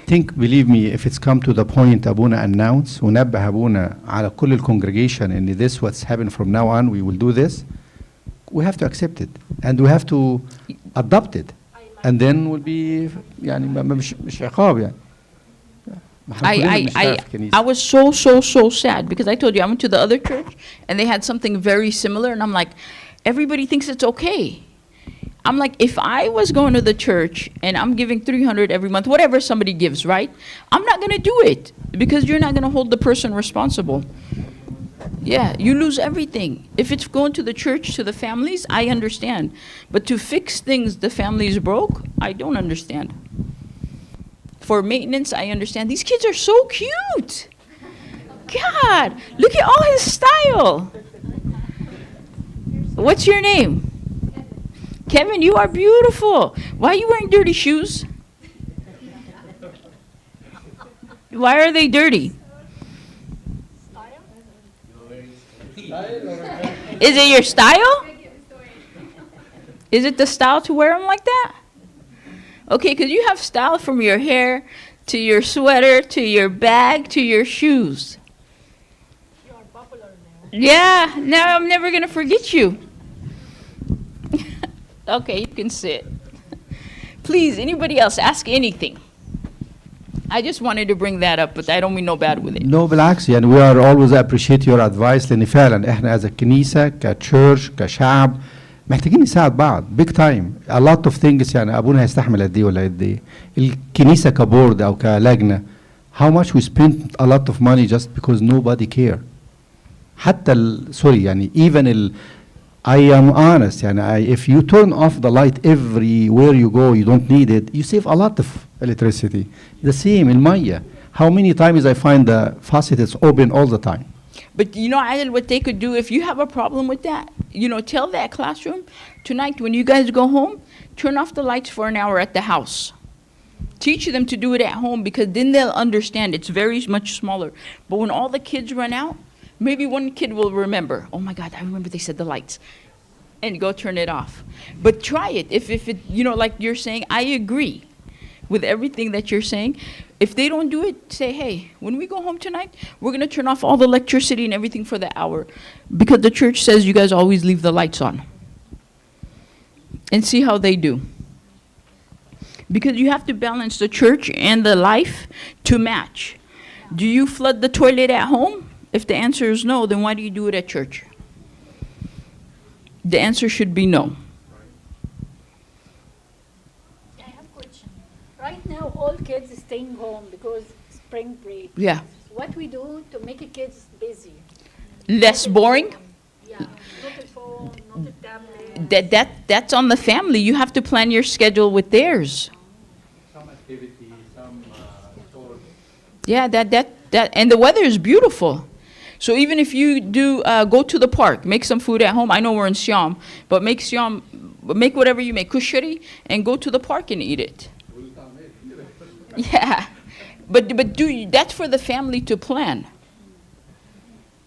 Believe me, if it's come to the point Abuna announce ونبه أبونا على كل الcongregation and this what's happened from now on, we will do this, we have to accept it and we have to adopt it and then will be يعني مش عقاب يعني. I was so sad because I told you I went to the other church and they had something very similar and I'm like, everybody thinks it's okay. I'm like, if I was going to the church and I'm giving 300 every month, whatever somebody gives, right? I'm not going to do it because you're not going to hold the person responsible. Yeah, you lose everything. If it's going to the church, to the families, I understand. But to fix things the families broke, I don't understand. For maintenance, I understand. These kids are so cute. God, look at all his style. What's your name? Kevin, you are beautiful. Why are you wearing dirty shoes? Why are they dirty? Is it your style? Is it the style to wear them like that? Okay, because you have style from your hair to your sweater to your bag to your shoes. You are popular now. Yeah, now I'm never going to forget you. Okay, you can sit. Please, anybody else, ask anything. I just wanted to bring that up, but I don't mean no bad with it. No بالعكس يعني we are always appreciate your advice لأن فعلا إحنا as a كنيسة كتشيرش كشعب محتاجين نساعد بعض big time. A lot of things يعني أبونا هيستحمل قد إيه ولا قد إيه. الكنيسة كبورد أو كلجنة how much we spent a lot of money just because nobody care. حتى سوري يعني even I am honest يعني if you turn off the light everywhere you go you don't need it you save a lot of electricity. The same المية. How many times I find the faucets open all the time. But you know, Adil, what they could do, if you have a problem with that, you know, tell that classroom, tonight when you guys go home, turn off the lights for an hour at the house. Teach them to do it at home because then they'll understand. It's very much smaller. But when all the kids run out, maybe one kid will remember, oh my God, I remember they said the lights. And go turn it off. But try it. If it, you know, like you're saying, I agree with everything that you're saying. If they don't do it, say, hey, when we go home tonight, we're going to turn off all the electricity and everything for the hour. Because the church says you guys always leave the lights on. And see how they do. Because you have to balance the church and the life to match. Do you flood the toilet at home? If the answer is no, then why do you do it at church? The answer should be no. I have a question. Right now, all kids are staying home because spring break. Yeah. What we do to make the kids busy? Less boring? Yeah, not a phone, not a tablet. That's on the family. You have to plan your schedule with theirs. Some activity, some sports. Yeah, that and the weather is beautiful. So even if you do go to the park, make some food at home. I know we're in Siam, but make whatever you make, kushari, and go to the park and eat it. Yeah, but that's for the family to plan.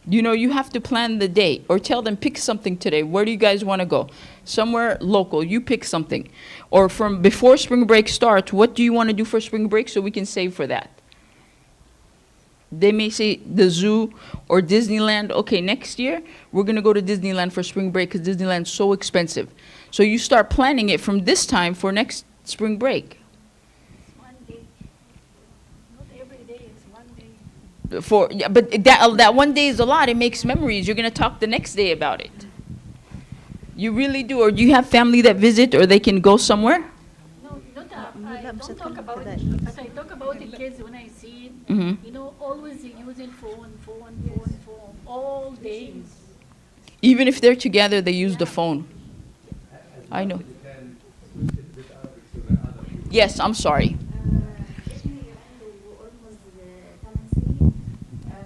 You know, you have to plan the day or tell them pick something today. Where do you guys want to go? Somewhere local. You pick something, or from before spring break starts. What do you want to do for spring break so we can save for that? They may say the zoo or Disneyland. Okay, next year, we're going to go to Disneyland for spring break because Disneyland's so expensive. So you start planning it from this time for next spring break. One day. Not every day, it's one day. But that one day is a lot. It makes memories. You're going to talk the next day about it. You really do. Or do you have family that visit or they can go somewhere? No, I don't talk about it, but I talk about the kids when I see it. Mm-hmm. You know, always using phone, all days. Even if they're together, they use the phone. I know. Yes, I'm sorry.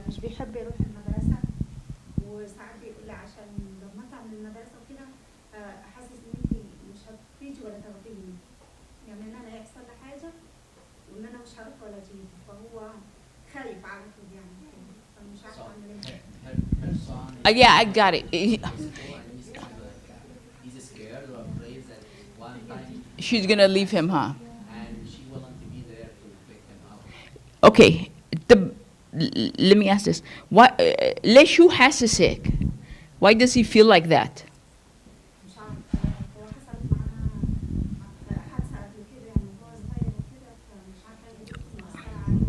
مش بيحب يروح المدرسة وساعات بيقول لي عشان لما اطلع من المدرسة وكده حاسس ان انت مش هتيجي ولا تاخديني يعني ان انا هيحصل لي حاجة وان انا مش هروح ولا اجيب فهو خايف على طول يعني فمش عارفة اعمل ايه. Yeah, I got it. He's scared or afraid that one time She's going to leave him, huh? and she willing to be there to pick him up. Okay. Let me ask this. ليش هو حاسس هيك? Why does he feel like that? مش عارفة هو حصلت معاه حادثة قبل كده يعني وهو صغير وكده فمش عارفة ايه اللي مأثر عليه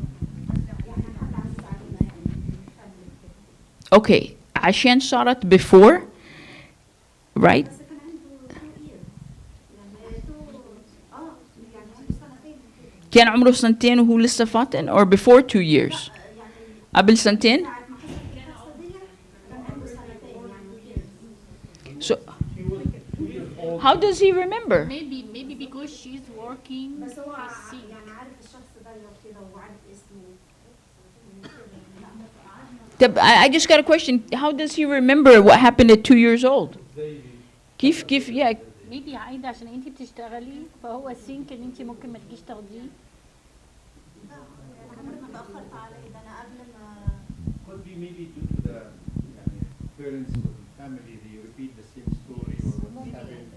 يعني حد عزيز علينا يعني family كده. Okay. عشان صارت before, right? بس كان عنده 2 years يعني كان عمره سنتين وهو لسه فاطن or before 2 years قبل سنتين so how does he remember maybe because she's working بس هو he's sick. يعني عارف الشخص ده كده وعارف اسمه. طب I just got a question how does he remember what happened at 2 years old كيف yeah maybe عايدة عشان انت بتشتغلي فهو سينك ان انت ممكن ما تجيش تاخديه. لا عمري ما اتأخرت عليه ده انا قبل ما could be maybe due to the parents or family they repeat the same story or what's happening.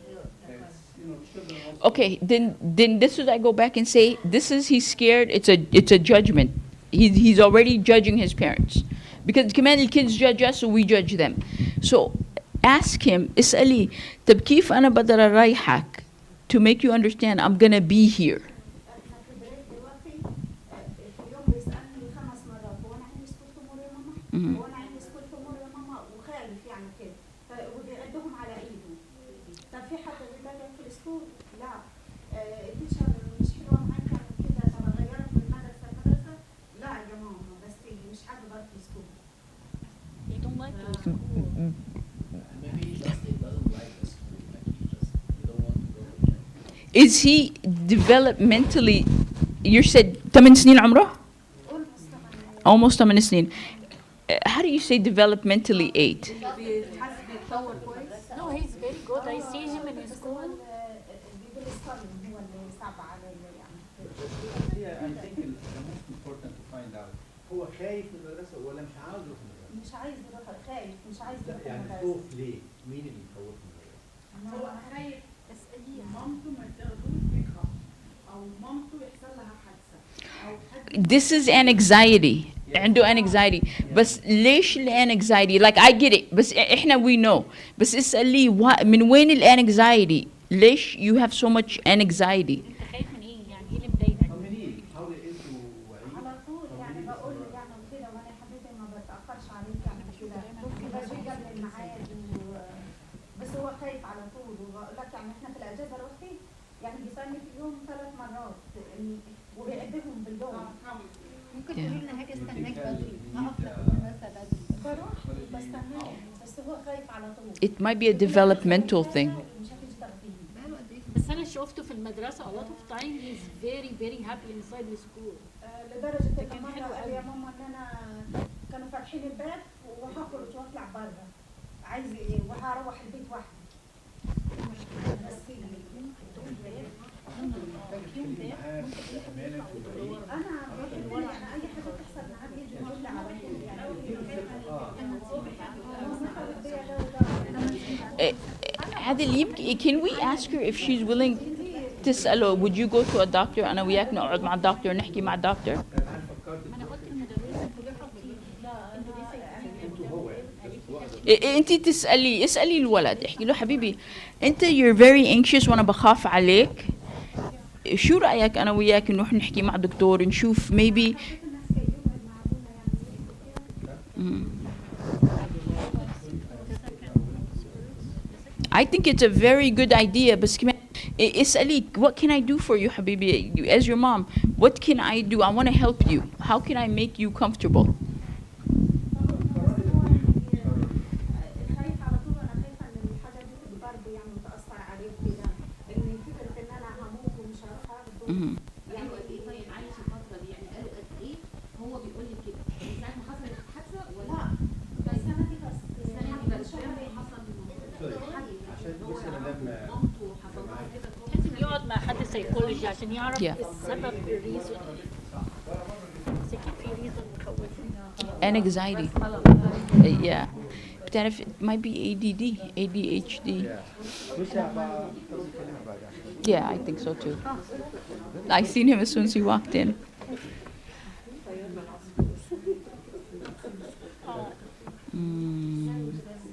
Children also. Okay, then this is I go back and say this is he's scared. It's a judgment. He's already judging his parents because كمان kids judge us, so we judge them. So ask him. اسألي طب كيف أنا بقدر أريحك to make you understand I'm gonna be here. احنا في البريك دلوقتي في يوم بيسألني 5 مرات هو انا عندي سكول تمر يا ماما؟ هو انا عندي سكول تمر يا ماما وخايف يعني كده وبيعدهم على ايده. طب في حد بيتابع في السكول؟ لا. التيشر مش حلوه معاك يعني كده طب اغيرك من المدرسه لمدرسه؟ لا يا ماما بس مش حد بقى في السكول. They don't like your school. Maybe he just doesn't like the school. Like he don't want to go. Is he developmentally? You said 8 سنين عمره? Almost 8 سنين. How do you say developmentally 8? No, he's very good. I see him in his school. بيقول الصلب هو اللي صعب عليا يعني. Yeah, I think the most important to find out هو خايف من المدرسة ولا مش عاوز يروح المدرسة؟ مش عايز يروح خايف مش عايز يروح يعني المدرسة. خوف ليه؟ مين اللي يخوف من المدرسة؟ هو خايف مامته ما تاخدوش بيخاف او مامته يحصل لها حادثه او حد This is an anxiety. عنده anxiety. بس ليش anxiety? Like I get it. بس إحنا we know. بس اسألي من وين anxiety? ليش you have so much anxiety? انت خايف من ايه؟ يعني ايه اللي مضايقك؟ من ايه؟ حاولي انتوا وعيد على طول يعني بقول له يعني كده وانا حبيبي ما بتاخرش عليك يعني كده باجي قبل الميعاد بس هو خايف على طول وبقول لك يعني احنا في الاجازه روحتي يعني بيسالني في اليوم 3 مرات وبيعدهم باليوم. ممكن تقولي لنا حاجه استناك بدري اقف لك المدرسه بدري. بروح بستناه بس هو خايف على طول. It might be a developmental thing. مش هتيجي تاخديني. بس انا شفته في المدرسه a lot of time he's very very happy inside the school. لدرجه ان كان مره حلو قال قوي. يا ماما ان انا كانوا فاتحين الباب وهخرج واطلع بره عايز ايه وهروح البيت وحدي. بس انا بقول انا اي حاجه تحصل معاه بيجي يقول لي على طول يعني عادل can we ask her if she's willing تسأله would you go to a doctor أنا وياك نقعد مع الدكتور نحكي مع الدكتور انا قلت للمدرسه انت اسألي الولد احكي له حبيبي انت you're very anxious وانا بخاف عليك شو رأيك انا وياك نروح نحكي مع دكتور نشوف maybe I think it's a very good idea بس كمان اسألي what can I do for you حبيبي as your mom what can I do I want to help you how can I make you comfortable خايف على طول انا خايفه ان الحاجه دي برضه يعني تاثر عليه كده ان فكره ان انا هموت ومش هروح اخده يعني قد ايه طيب عايش الفتره دي يعني قالوا قد ايه هو بيقول لي كده من ساعه ما حصلت الحادثه ولا لا السنه دي بس السنه دي بس لما حصل عشان بص انا لما مامته حصل لها كده لازم يقعد مع حد سيكولوجي عشان يعرف Yeah. السبب الريزون. بس اكيد في ريزون مخوفنا. anxiety yeah بتعرف it might be ADD ADHD بص يا بقى نتكلم بعد yeah I think so too I seen him as soon as he walked in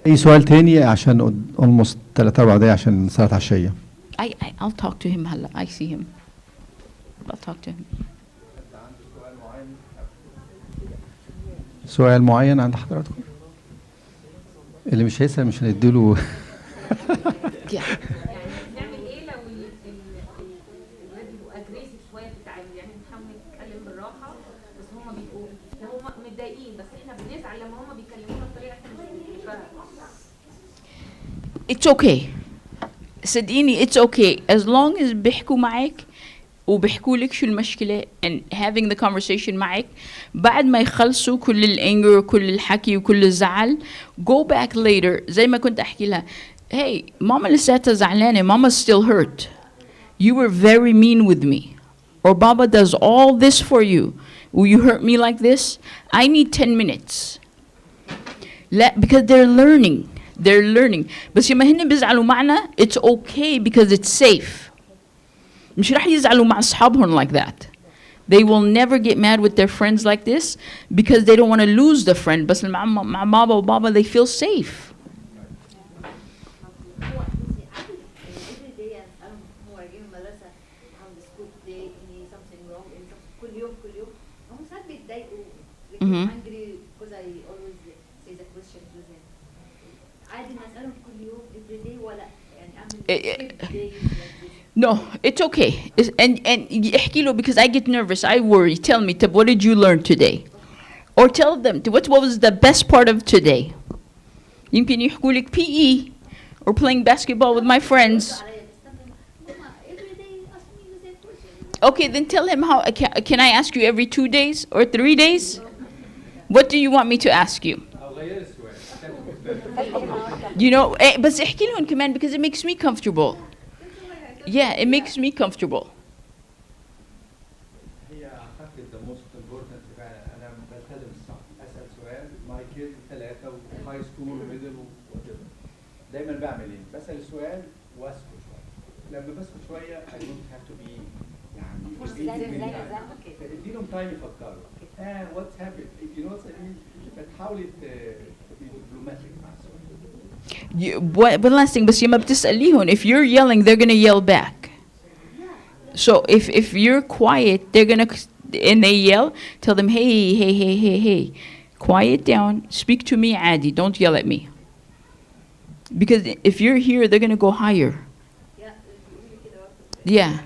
اي سؤال تاني عشان almost 3 4 دقايق عشان صلاة عشية. I'll talk to him هلا I see him I'll talk to him سؤال معين عند حضراتكم؟ اللي مش هيسأل مش هنديله yeah يعني نعمل ايه لو الولاد يبقوا اجريسيف شويه في التعامل يعني هم بيبقوا هم متضايقين، بس احنا بنزعل لما هم بيكلمونا بطريقه احنا مش بنحبها. It's okay. صدقيني it's okay as long as بيحكوا معك وبيحكوا لك شو المشكلة and having the conversation معك. بعد ما يخلصوا كل الانجر وكل الحكي وكل الزعل go back later زي ما كنت أحكي لها hey ماما لساتها زعلانة, mama's still hurt, you were very mean with me, or Baba does all this for you, will you hurt me like this? I need 10 minutes. Because they're learning. بس لما هن بيزعلوا معنا it's okay because it's safe. مش راح يزعلوا مع أصحابهم like that. They will never get mad with their friends like this because they don't want to lose the friend. بس مع ماما وبابا they feel safe. Mm-hmm. angry because I always say the question to them. عادي نسألهم كل يوم every day ولا يعني أعمل days like this. No, it's okay. And احكي له because I get nervous, I worry. Tell me, Tab, what did you learn today? Or tell them, what was the best part of today? يمكن يحكوا لك PE or playing basketball with my friends. Okay, then tell him how. Can I ask you every 2 days or 3 days? What do you want me to ask you? You know, بس احكي لهم كمان because it makes me comfortable. Yeah, it makes me comfortable. هي أعتقد the most important فعلا أنا بلتزم الصح أسأل سؤال my kids 3 وهاي سكول وميدل وwhatever دايما بعمل إيه؟ بسأل السؤال وأسكت شوية. لما بسكت شوية I don't have to be يعني اديلهم تايم يفكروا. what's happened? You know what I mean? بتحاولي تبقي diplomatic مع السؤال. One last thing, بس لما بتسأليهم, if you're yelling, they're gonna yell back. So if you're quiet, they're gonna, and they yell, tell them, hey, quiet down, speak to me عادي, don't yell at me. Because if you're here, they're gonna go higher. Yeah.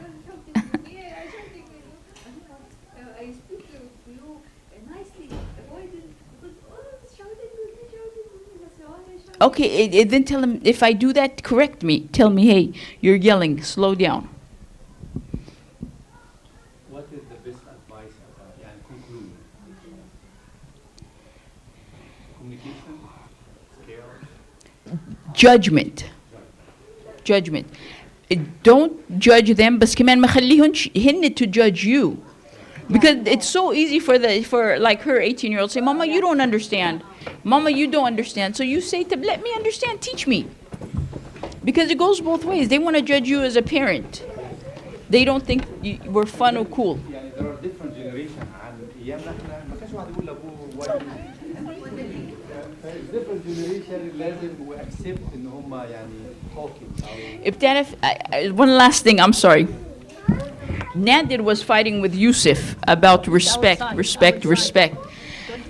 Okay, then tell him, if I do that, correct me. Tell me, hey, you're yelling, slow down. What is the best advice about يعني conclude? Communication, skills. Judgment. Don't judge them, بس كمان ما خليهنش هن to judge you. Because it's so easy for like her 18-year-old say, Mama, you don't understand. Mama, you don't understand. So you say to them, let me understand, teach me. Because it goes both ways. They want to judge you as a parent. They don't think we're fun or cool. يعني there are different generations عن أيامنا إحنا ما كانش واحد يقول لأبوه different generation لازم و accept إن هم يعني talking. بتعرف one last thing, I'm sorry. Nadir was fighting with Yusuf about respect.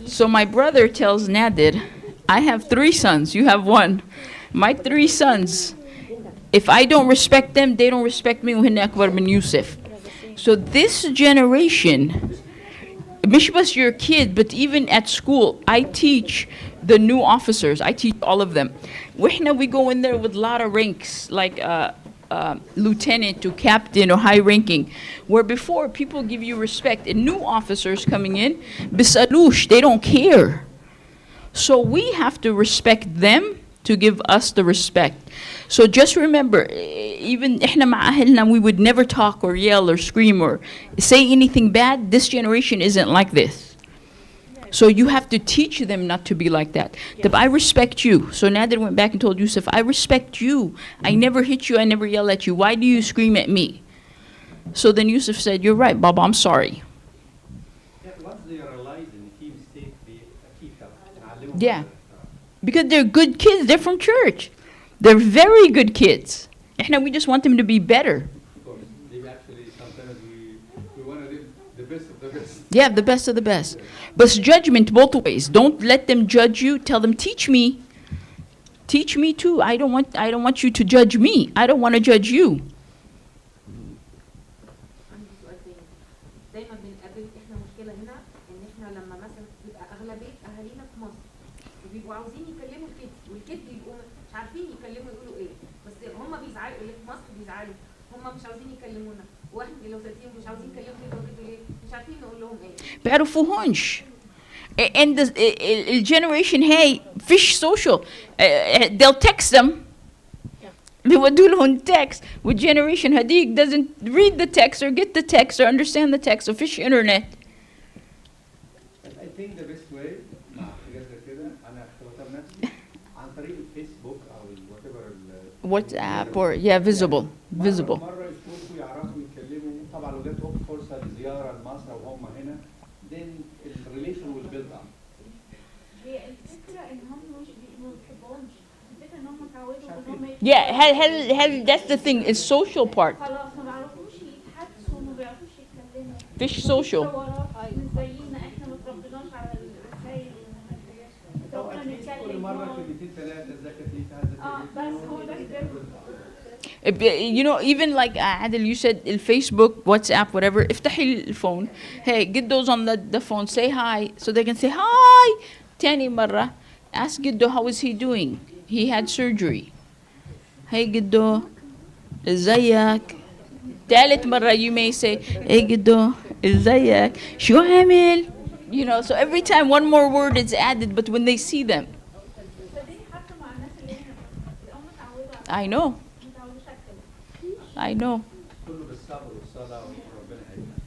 So my brother tells Nadir, I have 3 sons, you have 1. My 3 sons, if I don't respect them, they don't respect me وهن أكبر من Yusuf. So this generation, مش بس your kid, but even at school, I teach the new officers, I teach all of them. We go in there with a lot of ranks, like lieutenant to captain or high ranking, where before people give you respect, and new officers coming in, bisalush, they don't care. So we have to respect them to give us the respect. So just remember, even إحنا مع أهلنا, we would never talk or yell or scream or say anything bad. This generation isn't like this. So you have to teach them not to be like that. Yes. I respect you. So Nadir went back and told Yusuf, I respect you. I never hit you. I never yell at you. Why do you scream at me? So then Yusuf said, you're right, Baba, I'm sorry. Once they realize in the mistake, yeah. Because they're good kids. They're from church. They're very good kids. We just want them to be better. Sometimes we want to live the best of the best. Yeah, the best of the best. But judgment both ways. Don't let them judge you. Tell them, teach me. Teach me too. I don't want you to judge me. I don't want to judge you. دايما بنقابل احنا مشكله هنا ان احنا تعالوا، هم مش عاوزين يكلمونا، واحنا لو ساكتين مش عاوزين يكلموا كده وكده ليه؟ مش عارفين نقول لهم ايه. بيعرفوهنش. And the generation hey fish social they'll text them بيودوا لهم text with generation هديك doesn't read the text or get the text or understand the text or fish internet. I think the best way مع حاجات زي كده انا اختبرتها بنفسي عن طريق الفيسبوك او وات ايفر WhatsApp or yeah visible. مره يشوفوا يعرفوا يتكلموا طبعا لو جات فرصه لزياره لمصر وهم هنا then the relation will build up. هي الفكره ان هم مش ما بيحبوهمش، الفكره ان هم اتعودوا ان هم Yeah هل that's the thing it's social part. خلاص ما بيعرفوش يتحدثوا، ما بيعرفوش يتكلموا. Fish social. مش زينا احنا ما اتربيناش على الرسايل اتربينا كل نتكلم. مره كلمتين ثلاثه ازيك يا تيتا بس هو ده الفكره. You know even like Adel you said Facebook WhatsApp whatever افتحي الفون hey get those on the phone say hi so they can say hi. تاني مرة ask جدو how is he doing he had surgery hey جدو ازيك. تالت مرة you may say hey جدو ازيك شو عامل you know so every time one more word is added but when they see them I know كله بالصبر والصلاه وربنا هيبقى